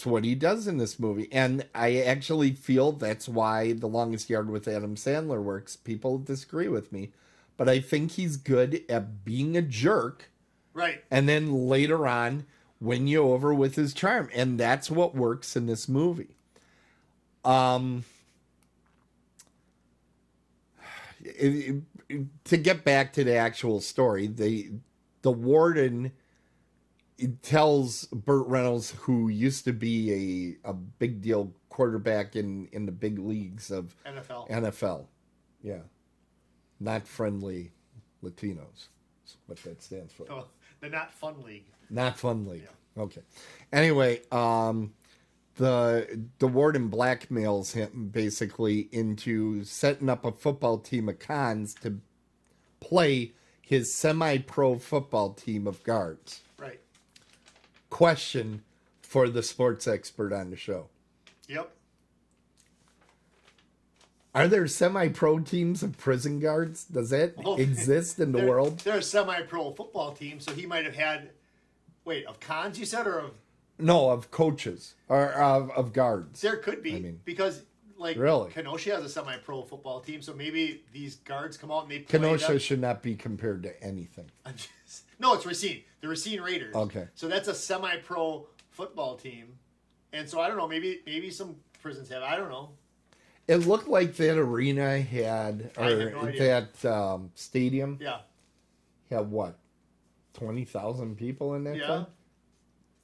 what he does in this movie. And I actually feel that's why The Longest Yard with Adam Sandler works. People disagree with me, but I think he's good at being a jerk. Right. And then later on, win you over with his charm. And that's what works in this movie. To get back to the actual story, the warden tells Burt Reynolds, who used to be a big deal quarterback in the big leagues of NFL. Yeah. Not friendly Latinos. That's what that stands for. Oh, the Not Fun League. Not Fun League. Yeah. Okay. Anyway, the warden blackmails him basically into setting up a football team of cons to play his semi-pro football team of guards. Right. Question for the sports expert on the show. Yep. Are there semi-pro teams of prison guards? Does that exist in the world? They're a semi-pro football team, so he might have had... Wait, of cons, you said, or of... No, of coaches or of guards. There could be, I mean, because, like, really? Kenosha has a semi-pro football team, so maybe these guards come out and they play Kenosha should not be compared to anything. No, it's Racine. The Racine Raiders. Okay. So that's a semi-pro football team. And so, I don't know, maybe some prisons have, I don't know. It looked like that arena had, I have or no idea. that stadium Yeah. had what, 20,000 people in that Yeah. thing?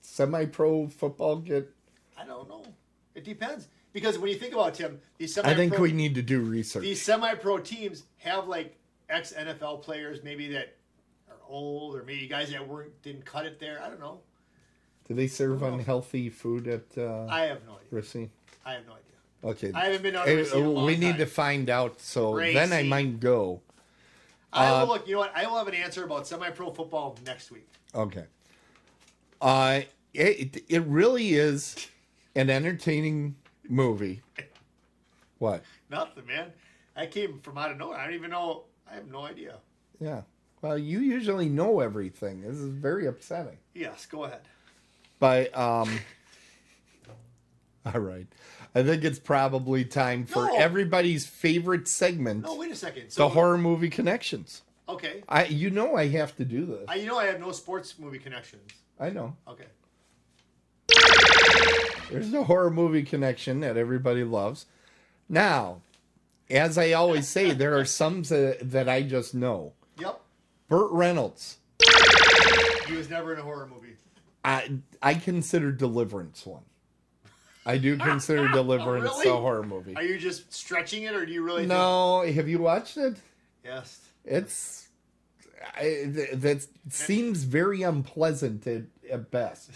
Semi-pro football get... I don't know. It depends. Because when you think about it, Tim, these I semi-pro... think we need to do research. These semi-pro teams have, like, ex-NFL players maybe that are old, or maybe guys that didn't cut it there. I don't know. Do they serve unhealthy food at I have no idea. Racine? I have no idea. Okay. I haven't been out to Racine in a long we need time. to find out, so then I Racine. might go. I will look. You know what? I will have an answer about semi-pro football next week. Okay. It really is an entertaining movie. What? Nothing, man. I came from out of nowhere. I don't even know. I have no idea. Yeah. Well, you usually know everything. This is very upsetting. Yes, go ahead. But all right. I think it's probably time for No. everybody's favorite segment, No, wait a second. the So, horror movie connections. okay. I have to do this. I have no sports movie connections. I know. Okay. There's a horror movie connection that everybody loves. Now, as I always say, there are some that I just know. Yep. Burt Reynolds. He was never in a horror movie. I consider Deliverance one. I do consider Deliverance Really? a horror movie. Are you just stretching it, or do you really? No, have you watched it? Yes. That seems very unpleasant at best.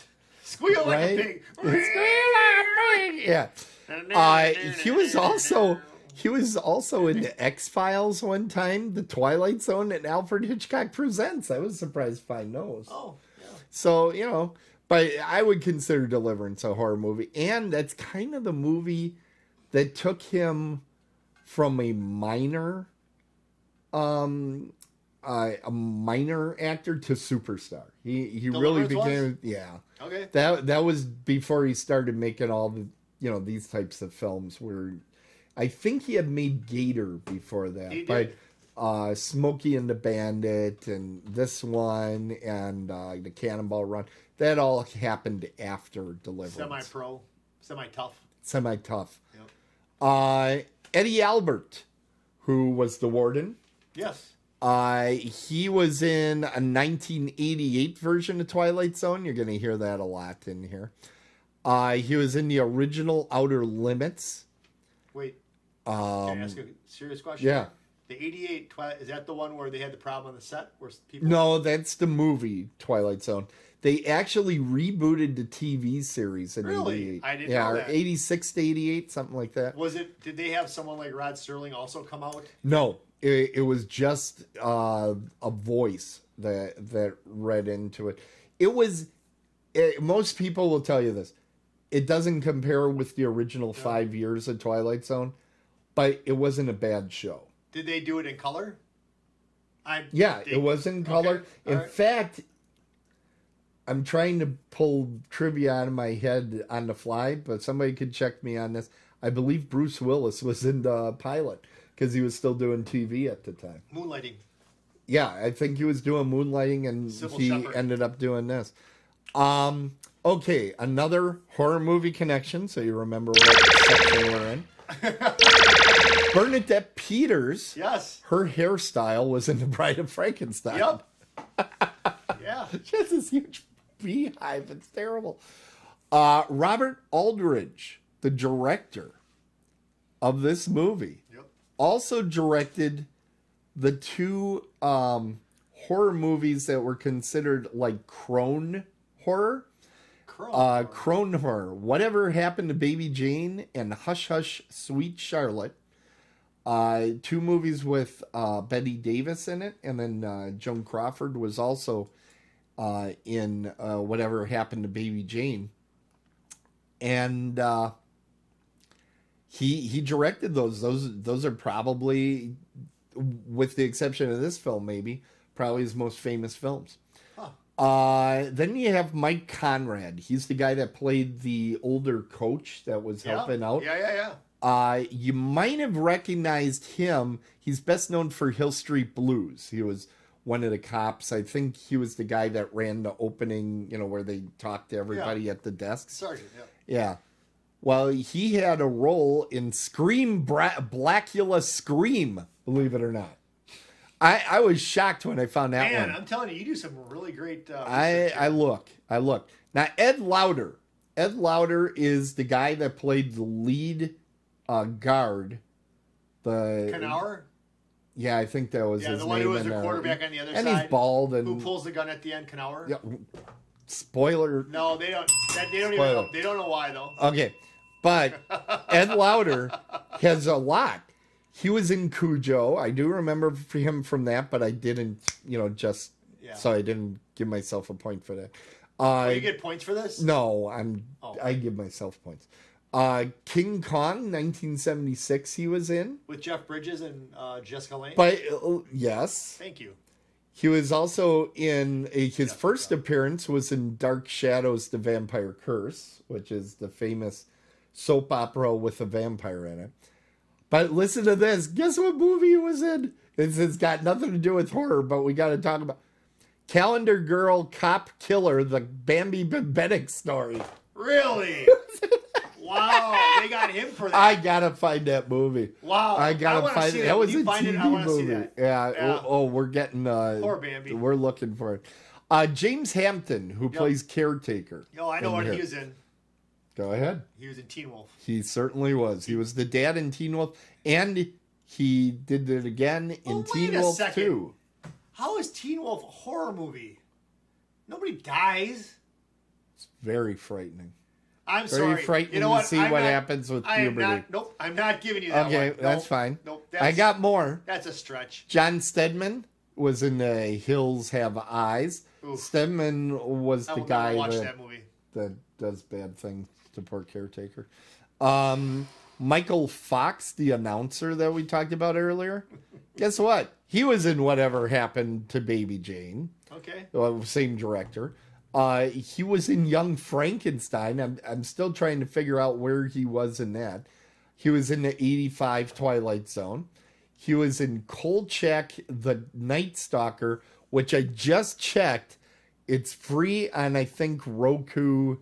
Squeal like a Right? pig. Yeah. He was also in the X-Files one time, The Twilight Zone, and Alfred Hitchcock Presents. I was surprised to find those. Oh, yeah. So, but I would consider Deliverance a horror movie. And that's kind of the movie that took him from a minor actor to superstar. He really Deliverance became, yeah. Okay. That was before he started making all the, these types of films where I think he had made Gator before that. He did. But Smokey and the Bandit and this one and the Cannonball Run, that all happened after Deliverance. Semi-pro, semi-tough. Semi-tough. Yep. Eddie Albert, who was the warden. Yes. He was in a 1988 version of Twilight Zone. You're going to hear that a lot in here. He was in the original Outer Limits. Wait. Can I ask a serious question? Yeah. The 88 Twilight, is that the one where they had the problem on the set? Where people... No, that's the movie Twilight Zone. They actually rebooted the TV series in Really? 88. I didn't know that. 86 to 88, something like that. Did they have someone like Rod Serling also come out? No, It was just a voice that read into it. Most people will tell you this. It doesn't compare with the original 5 years of Twilight Zone, but it wasn't a bad show. Did they do it in color? It was in color. Okay. In fact, I'm trying to pull trivia out of my head on the fly, but somebody could check me on this. I believe Bruce Willis was in the pilot because he was still doing TV at the time. Moonlighting. Yeah, I think he was doing moonlighting, and he ended up doing this. Okay, another horror movie connection, so you remember what section we're in. Bernadette Peters. Yes. Her hairstyle was in The Bride of Frankenstein. Yep. Yeah. She has this huge beehive. It's terrible. Robert Aldridge, the director of this movie, also directed the two horror movies that were considered like crone horror. Crone horror. Whatever Happened to Baby Jane and Hush Hush Sweet Charlotte. Two movies with Betty Davis in it, and then Joan Crawford was also in Whatever Happened to Baby Jane. And he directed those. Those are probably, with the exception of this film, maybe probably his most famous films. Then you have Mike Conrad. He's the guy that played the older coach that was helping out. You might have recognized him. He's best known for Hill Street Blues. He was one of the cops. I think he was the guy that ran the opening, where they talked to everybody at the desks. Sergeant, yeah. Well, he had a role in Scream, Blackula Scream, believe it or not. I was shocked when I found that one. Man, I'm telling you do some really great I look. Now, Ed Lauder. Ed Lauder is the guy that played the lead guard. Knauer? Yeah, I think that was his name. The one who was the quarterback on the other side. And he's bald. And who pulls the gun at the end, Knauer? Yeah, spoiler. No, they don't. They don't even know. They don't know why, though. Okay, but Ed Lauder has a lot. He was in Cujo. I do remember him from that, but I didn't, so I didn't give myself a point for that. You get points for this? No, I give myself points. King Kong, 1976, he was in. With Jeff Bridges and Jessica Lange? But, yes. Thank you. He was also in, his first appearance was in Dark Shadows, The Vampire Curse, which is the famous soap opera with a vampire in it. But listen to this. Guess what movie he was in? It's got nothing to do with horror, but we got to talk about Calendar Girl Cop Killer, the Bambi Bibetic story. Really? Wow, they got him for that. I got to find that movie. Wow. I got to find it. That was a TV movie. See that. Yeah. Oh, we're getting... Poor Bambi. We're looking for it. James Hampton, who plays Caretaker. Yo, I know what he was in. Go ahead. He was in Teen Wolf. He certainly was. He was the dad in Teen Wolf, and he did it again in Teen Wolf 2. How is Teen Wolf a horror movie? Nobody dies. It's very frightening. I'm very sorry. frightening to see what happens with puberty. I'm not giving you that one. Okay, that's fine. Nope, I got more. That's a stretch. John Stedman was in The Hills Have Eyes. Oof. Stedman was the guy that does bad things to poor Caretaker. Michael Fox, the announcer that we talked about earlier. Guess what? He was in Whatever Happened to Baby Jane. Okay. Same director. He was in Young Frankenstein. I'm still trying to figure out where he was in that. He was in the 85 Twilight Zone. He was in Kolchak, the Night Stalker, which I just checked. It's free on, I think, Roku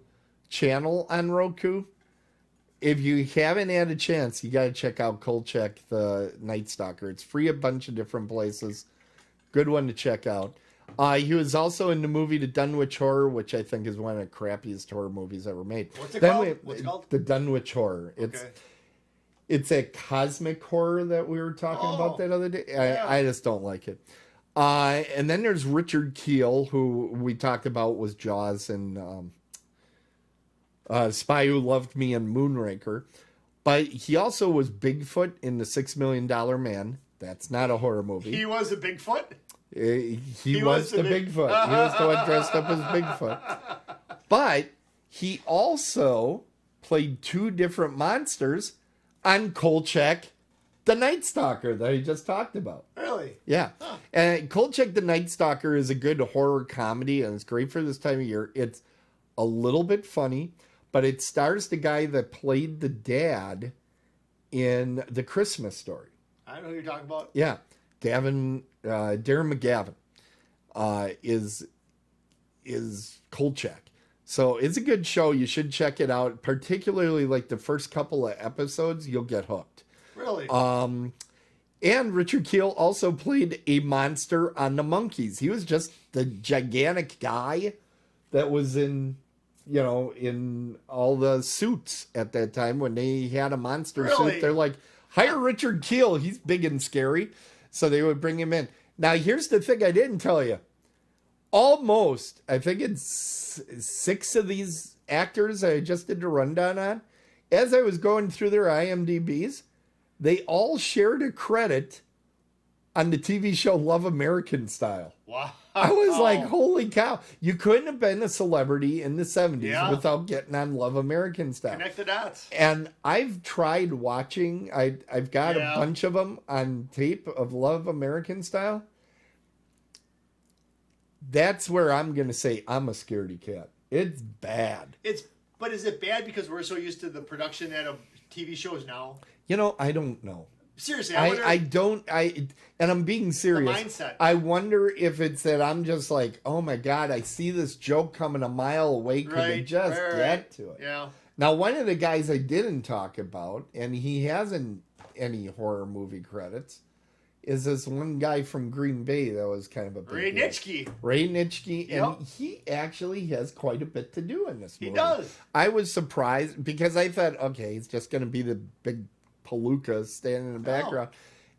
channel on Roku. If you haven't had a chance, you got to check out Kolchak, the Night Stalker. It's free a bunch of different places. Good one to check out. He was also in the movie The Dunwich Horror, which I think is one of the crappiest horror movies ever made. What's it called? The Dunwich Horror. It's a cosmic horror that we were talking about that other day. Yeah. I just don't like it. And then there's Richard Keel, who we talked about was Jaws and Spy Who Loved Me and Moonraker. But he also was Bigfoot in The $6 Million Man That's not a horror movie. He was a Bigfoot? He was the Bigfoot. He was the one dressed up as Bigfoot. But he also played 2 different monsters on Kolchak, the Night Stalker that I just talked about. Really? Yeah. Huh. And Kolchak, the Night Stalker is a good horror comedy, and it's great for this time of year. It's a little bit funny, but it stars the guy that played the dad in The Christmas Story. I don't know who you're talking about. Yeah. Darren McGavin is Kolchak. So it's a good show. You should check it out. Particularly like the first couple of episodes, you'll get hooked. Really? And Richard Keel also played a monster on The Monkees. He was just the gigantic guy that was in all the suits at that time when they had a monster suit. They're like, hire Richard Keel. He's big and scary. So they would bring him in. Now, here's the thing I didn't tell you. Almost, I think it's 6 of these actors I just did a rundown on. As I was going through their IMDb's, they all shared a credit on the TV show Love American Style. Wow. I was like, holy cow. You couldn't have been a celebrity in the 70s without getting on Love American Style. Connect the dots. And I've tried watching, I've got a bunch of them on tape of Love American Style. That's where I'm going to say I'm a scaredy cat. It's bad. But is it bad because we're so used to the production of TV shows now? I don't know. Seriously, and I'm being serious. The mindset. I wonder if it's that I'm just like, oh my God, I see this joke coming a mile away. Could I just get to it? Yeah. Now, one of the guys I didn't talk about, and he hasn't any horror movie credits, is this one guy from Green Bay that was kind of a big deal. Ray Nitschke. And he actually has quite a bit to do in this movie. He does. I was surprised because I thought, okay, he's just going to be the big palooka standing in the background.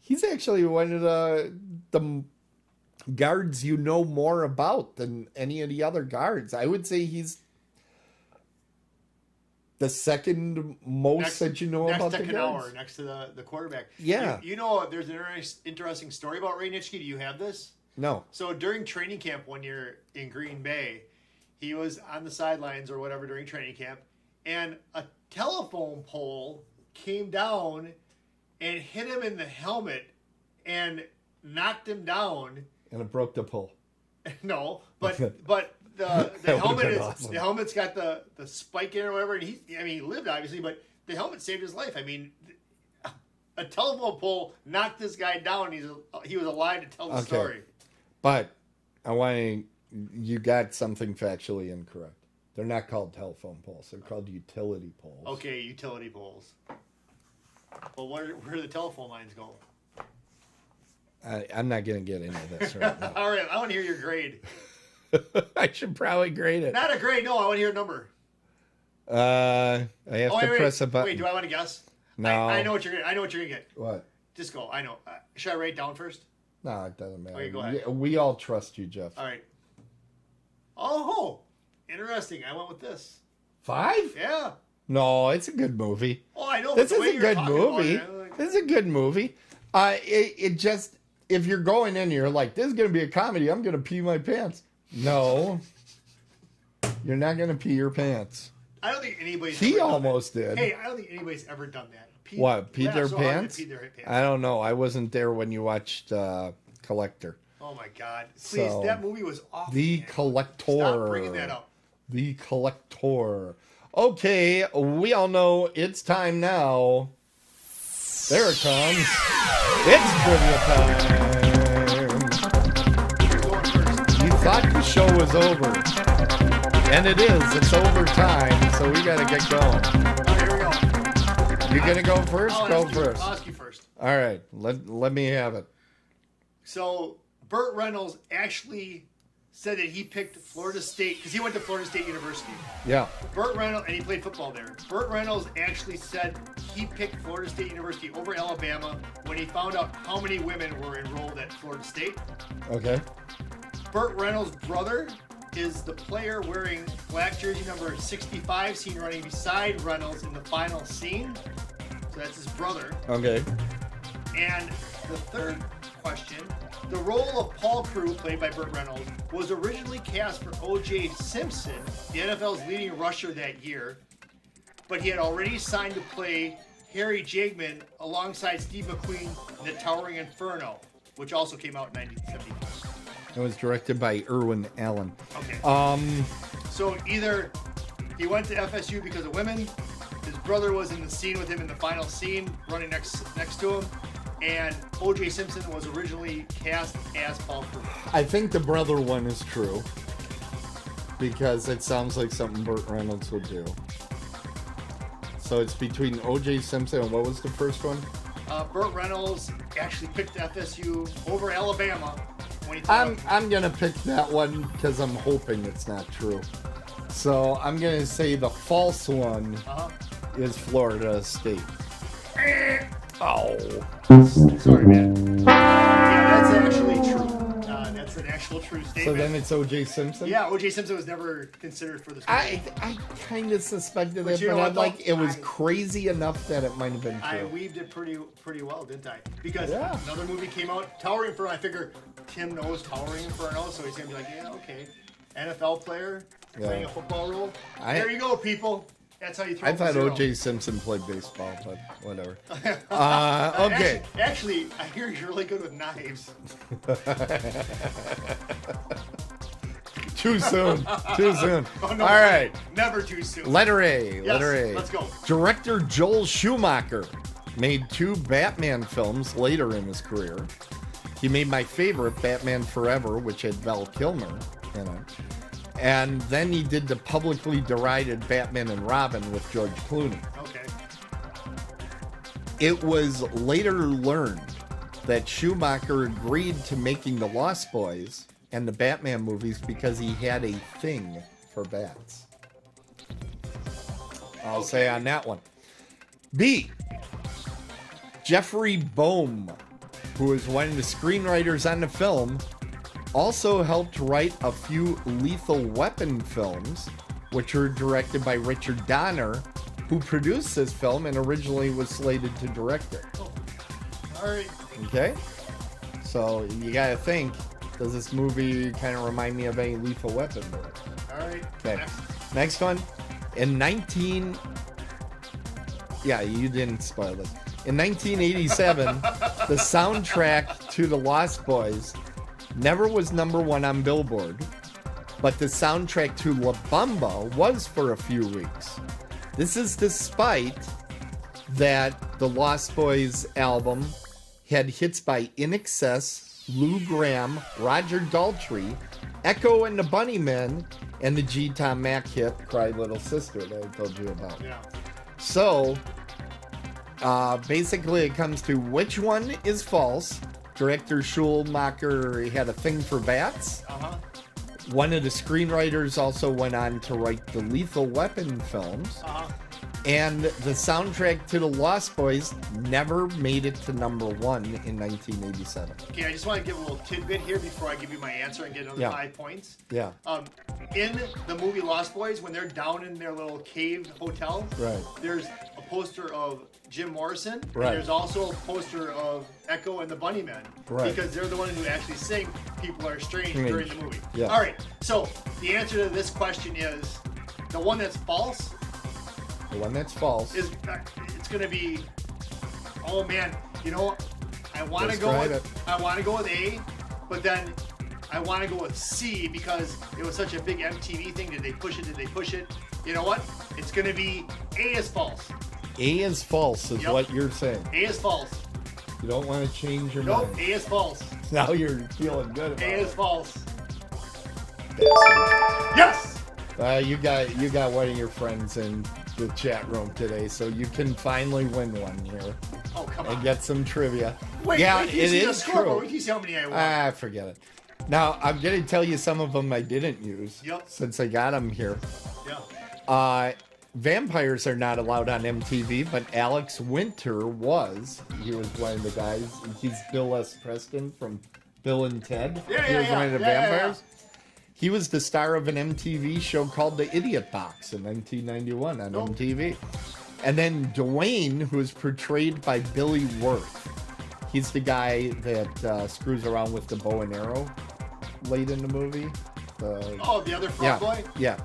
He's actually one of the guards you know more about than any of the other guards. I would say he's the second most that you know about the guards. Next to the quarterback. Yeah. You know, there's an interesting story about Ray Nitschke. Do you have this? No. So during training camp one year in Green Bay, he was on the sidelines or whatever during training camp, and a telephone pole came down and hit him in the helmet and knocked him down. And it broke the pole. No, but the helmet's got the spike in it or whatever, and he lived obviously, but the helmet saved his life. I mean, a telephone pole knocked this guy down. He was alive to tell the story. But you got something factually incorrect. They're not called telephone poles. They're called utility poles. Okay, utility poles. Well, where do the telephone lines go? I'm not going to get into this right now. All right, I want to hear your grade. I should probably grade it. Not a grade, no. I want to hear a number. I have to press a button. Wait, do I want to guess? No. I know what you're going to get. What? Just go. I know. Should I write down first? No, it doesn't matter. Okay, go ahead. We all trust you, Jeff. All right. Oh, interesting. I went with this. 5? Yeah. No, it's a good movie. Oh, I know. This is a good movie. This is a good movie. It just, if you're going in, you're like, this is going to be a comedy. I'm going to pee my pants. No. You're not going to pee your pants. I don't think anybody's He ever almost done that. did. Hey, I don't think anybody's ever done that. Peed their pants? Peed their pants? I don't know. I wasn't there when you watched Collector. Oh, my God. Please, that movie was awful. The man. Collector. Stop bringing that up. The Collector. Okay, we all know it's time now. There it comes. It's trivia time. You thought the show was over. And it is. It's overtime, so we got to get going. All right, here we go. You're going to go first? Go first. I'll ask you first. All right, let me have it. So, Burt Reynolds actually said that he picked Florida State because he went to Florida State University. Yeah. Burt Reynolds, and he played football there. Burt Reynolds actually said he picked Florida State University over Alabama when he found out how many women were enrolled at Florida State. Okay. Burt Reynolds' brother is the player wearing black jersey number 65, seen running beside Reynolds in the final scene. So that's his brother. Okay. And the third question. The role of Paul Crewe, played by Burt Reynolds, was originally cast for O.J. Simpson, the NFL's leading rusher that year, but he had already signed to play Harry Jaegman alongside Steve McQueen in The Towering Inferno, which also came out in 1974. It was directed by Irwin Allen. Okay. So either he went to FSU because of women, his brother was in the scene with him in the final scene, running next to him, and O.J. Simpson was originally cast as Paul Crewe. I think the brother one is true, because it sounds like something Burt Reynolds would do. So it's between O.J. Simpson and what was the first one? Burt Reynolds actually picked FSU over Alabama when he I'm gonna pick that one because I'm hoping it's not true. So I'm gonna say the false one is Florida State. Oh, sorry, man. Yeah, that's actually true. That's an actual true statement. so then it's O.J. Simpson. Yeah, O.J. Simpson was never considered for this movie. I kind of suspected it, you know but what, I'm like, though? it was crazy enough that it might have been I true. weaved it pretty well, didn't I? Because Yeah. another movie came out, Towering Inferno. I figure Tim knows Towering Inferno, so he's gonna be like, yeah, okay. NFL player playing a football role. There you go, people. That's how you throw. I thought zero. O.J. Simpson played baseball, but whatever. Okay. Actually, I hear he's really good with knives. Too soon. Too soon. Oh, no, All right. Never too soon. Letter A. Yes, Letter A. let's go. Director Joel Schumacher made 2 Batman films later in his career. He made my favorite, Batman Forever, which had Val Kilmer in it. And then he did the publicly derided Batman and Robin with George Clooney. Okay. It was later learned that Schumacher agreed to making The Lost Boys and the Batman movies because he had a thing for bats. I'll say on that one. B. Jeffrey Boehm, who is one of the screenwriters on the film, also helped write a few Lethal Weapon films, which were directed by Richard Donner, who produced this film and originally was slated to direct it. All right. Okay? So you gotta think, does this movie kind of remind me of a Lethal Weapon movie? All right. Okay. Next one. Yeah, you didn't spoil this. In 1987, the soundtrack to The Lost Boys never was number 1 on Billboard, but the soundtrack to La Bamba was for a few weeks. This is despite that the Lost Boys album had hits by In Excess, Lou Gramm, Roger Daltrey, Echo and the Bunnymen, and the G. Tom Mack hit Cry Little Sister that I told you about. Yeah. So, basically it comes to which one is false. Director Schumacher had a thing for bats. One of the screenwriters also went on to write the Lethal Weapon films. And the soundtrack to The Lost Boys never made it to number 1 in 1987. Okay, I just want to give a little tidbit here before I give you my answer and get another 5 points. Yeah. In the movie Lost Boys, when they're down in their little cave hotel, Right. there's a poster of Jim Morrison, Right. and there's also a poster of Echo and the Bunnymen, Right. because they're the ones who actually sing "People Are Strange" during the movie. Yeah. All right, so the answer to this question is the one that's false. The one that's false. It's going to be, oh man, you know, I want to go with A, but then I want to go with C because it was such a big MTV thing. Did they push it? You know what? It's going to be A is false. A is false is what you're saying. A is false. You don't want to change your Nope, mind. A is false. Now you're feeling good about A is false. it. Yes! You got one of your friends in the chat room today, so you can finally win one here. Oh, come And on. get some trivia. Wait, yeah, wait till you it see the is scoreboard. true. Wait till you see how many I won. Forget it. Now, I'm going to tell you some of them I didn't use since I got them here. Yeah. Vampires are not allowed on MTV, but Alex Winter was. He was one of the guys. He's Bill S. Preston from Bill and Ted. He was one of the vampires. He was the star of an MTV show called The Idiot Box in 1991 on MTV. And then Dwayne, who was portrayed by Billy Wirth. He's the guy that screws around with the bow and arrow late in the movie. The other frog boy? Yeah.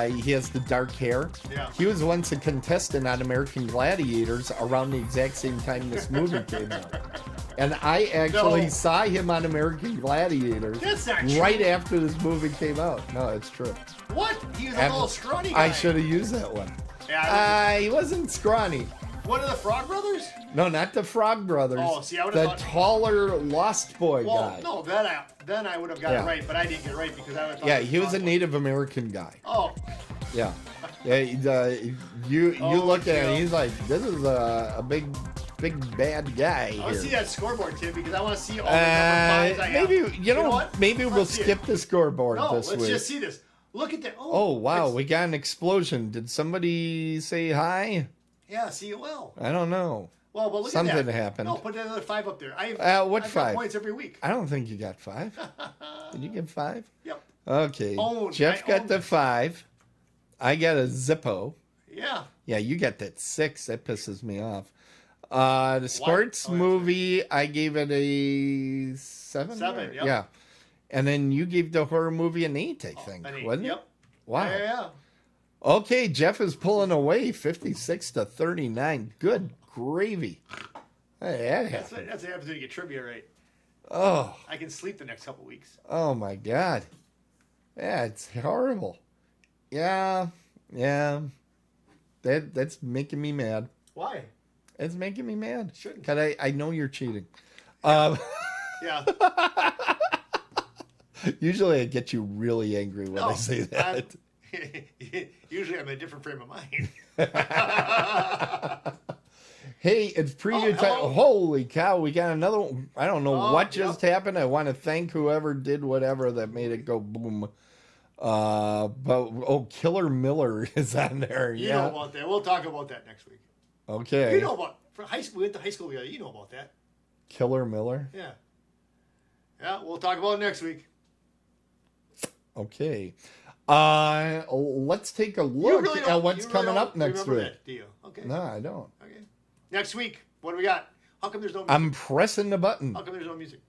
He has the dark hair. Yeah. He was once a contestant on American Gladiators around the exact same time this movie came out. And I actually saw him on American Gladiators That's not true. right after this movie came out. No, it's true. What? He was a little scrawny guy. I should have used that one. Yeah, He wasn't scrawny. one of the Frog Brothers? No, not the Frog Brothers. Oh, see, I would the have thought... taller Lost Boy guy. No, then I would have got it right, but I didn't get it right because I would have thought... Yeah, he was a Native American guy. Oh. Yeah. You look at him, he's like, this is a big bad guy here. I want to see that scoreboard, Tim, because I want to see all the number 5s I have. Maybe, you know what? Maybe we'll skip the scoreboard this week. Let's just see this. Look at that. Oh, wow, we got an explosion. Did somebody say hi? Yeah, see, well. I don't know. Well, but look Something at that. happened. No, put another 5 up there. What I've 5? got points every week. I don't think you got 5. Did you get 5? Yep. Okay. Owned. Jeff got the 5. I got a Zippo. Yeah. Yeah, you got that 6. That pisses me off. The sports movie, I gave it a 7. 7, yep. Yeah. And then you gave the horror movie an 8, I think. An 8. Wasn't Yep. it? Wow. Yeah. Okay, Jeff is pulling away 56-39. Good gravy. Hey, that happened. That's what happens when you get trivia right. Oh. I can sleep the next couple weeks. Oh, my God. Yeah, it's horrible. Yeah. That's making me mad. Why? It's making me mad. Shouldn't. Because I know you're cheating. Yeah. Usually I get you really angry when I say that. Usually I'm in a different frame of mind. Hey, it's preview time. Holy cow, we got another one. I don't know what just happened. I want to thank whoever did whatever that made it go boom. But Killer Miller is on there. You know about that. We'll talk about that next week. Okay. You know about for high school. We went to high school together. You know about that. Killer Miller. Yeah. Yeah, we'll talk about it next week. Okay. Let's take a look at what's coming up next week. That, do you? Okay. No, I don't. Okay. Next week, what do we got? How come there's no music? I'm pressing the button. How come there's no music?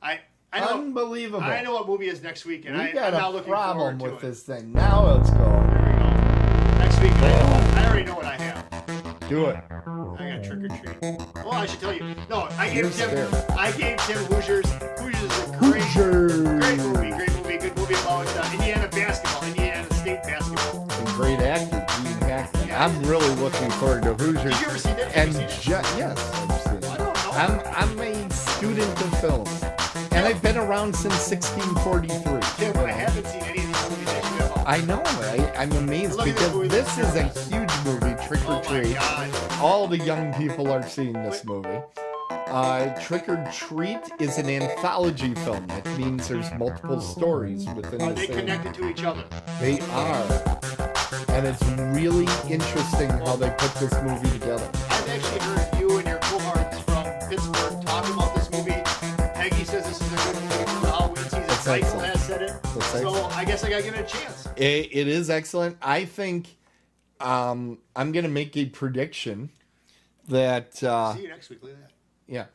I know, Unbelievable. I know what movie is next week, and we got I'm not a looking problem forward with to it. this thing. Now let's go. There we go. Next week, I already know what I have. Do it. I got Trick or Treat. Well, I should tell you. No, I gave Tim Hoosiers. Hoosiers is a great movie. Good movie about Indiana basketball, Indiana State basketball. And great actor, Gene Hackman. I'm really looking forward to Hoosiers. Did you ever see that? And yes, I've seen it. I don't know. I'm a student of film, and I've been around since 1643. Tim, I haven't seen any of these movies that you have. I know. I'm amazed because this is a huge movie, Trick or Treat. God. All the young people are seeing this movie. Trick or Treat is an anthology film. That means there's multiple stories within Are the they same. connected to each other? They are. And it's really interesting how they put this movie together. I've actually heard you and your cohorts from Pittsburgh talk about this movie. Peggy says this is a good movie for the Halloween season. It's Michael excellent. has said it. It's So excellent. I guess I gotta give it a chance. It is excellent. I think I'm going to make a prediction that... See you next week. Look at that. Yeah.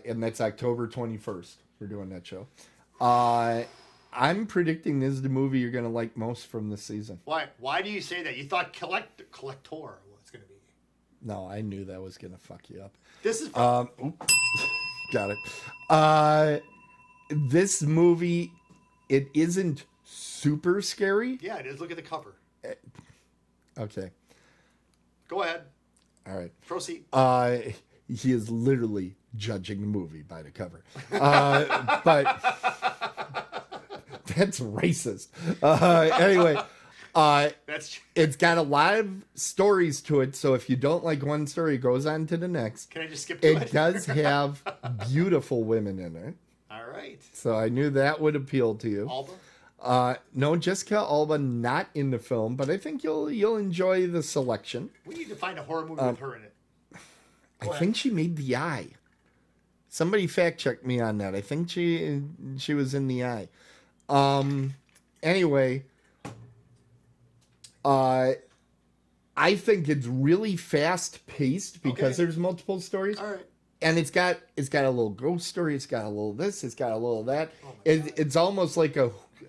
And that's October 21st. We're doing that show. I'm predicting this is the movie you're going to like most from this season. Why? Why do you say that? You thought Collector was going to be. No, I knew that was going to fuck you up. This is. Got it. This movie, it isn't super scary. Yeah, it is. Look at the cover. Okay. Go ahead. All right. Proceed. He is literally judging the movie by the cover. But that's racist. Anyway, it's got a lot of stories to it. So if you don't like one story, it goes on to the next. Can I just skip to it? It does have beautiful women in it. All right. So I knew that would appeal to you. Alba? No, Jessica Alba not in the film, but I think you'll enjoy the selection. We need to find a horror movie with her in it. I think she made The Eye. Somebody fact checked me on that. I think she was in The Eye. Anyway, I think it's really fast paced because there's multiple stories. All right. And it's got a little ghost story. It's got a little this. It's got a little that. It's almost like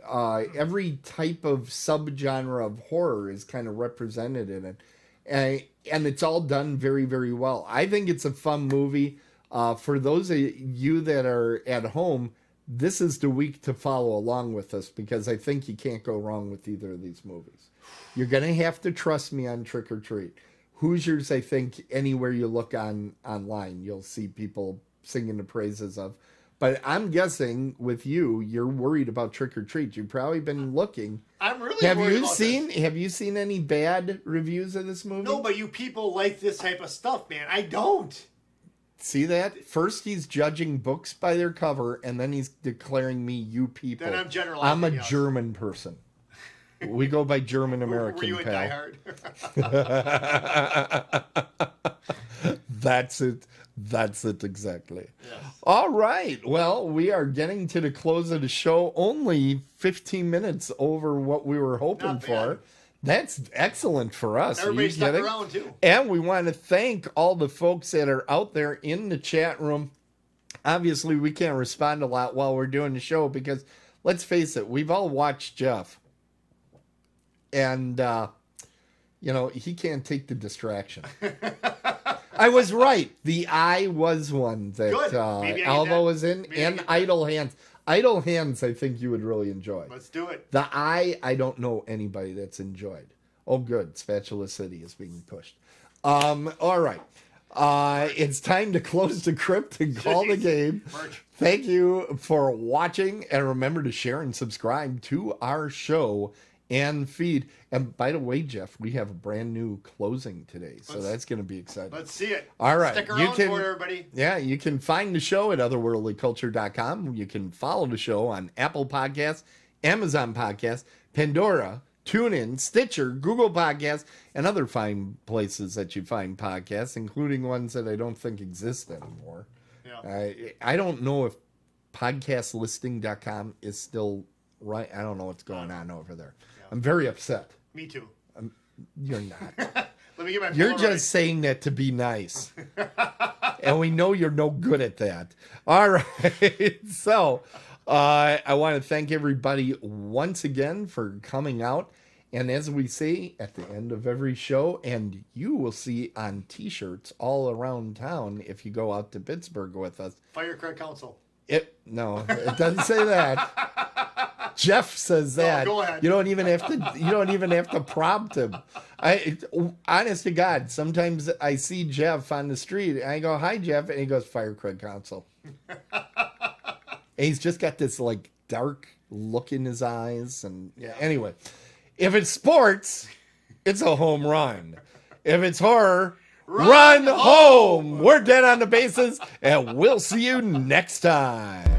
every type of subgenre of horror is kind of represented in it, and it's all done very, very well. I think it's a fun movie. For those of you that are at home, this is the week to follow along with us because I think you can't go wrong with either of these movies. You're gonna have to trust me on Trick or Treat. Hoosiers, I think anywhere you look online, you'll see people singing the praises of. But I'm guessing with you, you're worried about Trick or Treat. You've probably been looking. I'm really worried about this. Have you seen any bad reviews of this movie? No, but you people like this type of stuff, man. I don't. See that? First he's judging books by their cover, and then he's declaring me you people. Then I'm generalizing. I'm a German person. We go by German American. Were you a pal. diehard? That's it. That's it exactly. Yes. All right. Well, we are getting to the close of the show. Only 15 minutes over what we were hoping Not for. bad. That's excellent for us. Everybody Are you stuck kidding? around too. And we want to thank all the folks that are out there in the chat room. Obviously, we can't respond a lot while we're doing the show because, let's face it, we've all watched Jeff. And, he can't take the distraction. I was right. The Eye was one that Alva was in, and Idle Hands. Idle Hands, I think you would really enjoy. Let's do it. The Eye, I don't know anybody that's enjoyed. Oh, good. Spatula City is being pushed. All right. It's time to close the crypt and call the game. Merch. Thank you for watching, and remember to share and subscribe to our show and feed. And by the way, Jeff, we have a brand new closing today, so that's going to be exciting. Let's see it. All right. Stick around for it, everybody. Yeah, you can find the show at otherworldlyculture.com. You can follow the show on Apple Podcasts, Amazon Podcasts, Pandora, TuneIn, Stitcher, Google Podcasts, and other fine places that you find podcasts, including ones that I don't think exist anymore. Yeah. I don't know if podcastlisting.com is still right. I don't know what's going on over there. Yeah. I'm very upset. Me too. You're not. Let me get my You're just saying that to be nice. And we know you're no good at that. All right. So I want to thank everybody once again for coming out. And as we say at the end of every show, and you will see on T-shirts all around town if you go out to Pittsburgh with us. Fire Craig Council. No, it doesn't say that. Jeff says that. No, go ahead. You don't even have to prompt him. Honest to God, sometimes I see Jeff on the street and I go, "Hi, Jeff," and he goes, "Fire Craig Council." And he's just got this like dark look in his eyes, and anyway, if it's sports, it's a home run. If it's horror, run home. We're dead on the bases, and we'll see you next time.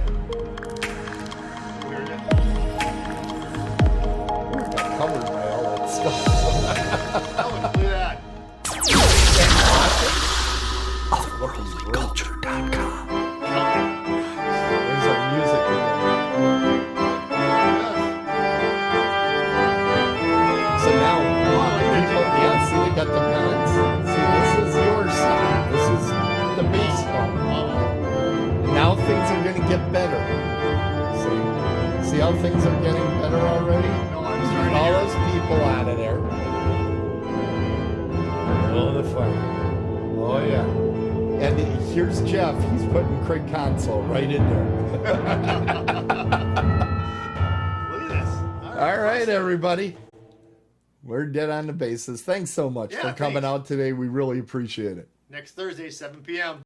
Covered by all that stuff. Look at that. Otherworldlyculture.com. There's our music in there. So now, people, see, they got the guns. See, this is your side. This is the baseball. And now things are going to get better. See how things are getting better already? No, I'm starting to All hear those people out of there. Middle of the fire. Oh, yeah. And here's Jeff. He's putting Craig Console right in there. Look at this. All right, everybody. We're dead on the bases. Thanks so much for coming out today. We really appreciate it. Next Thursday, 7 p.m.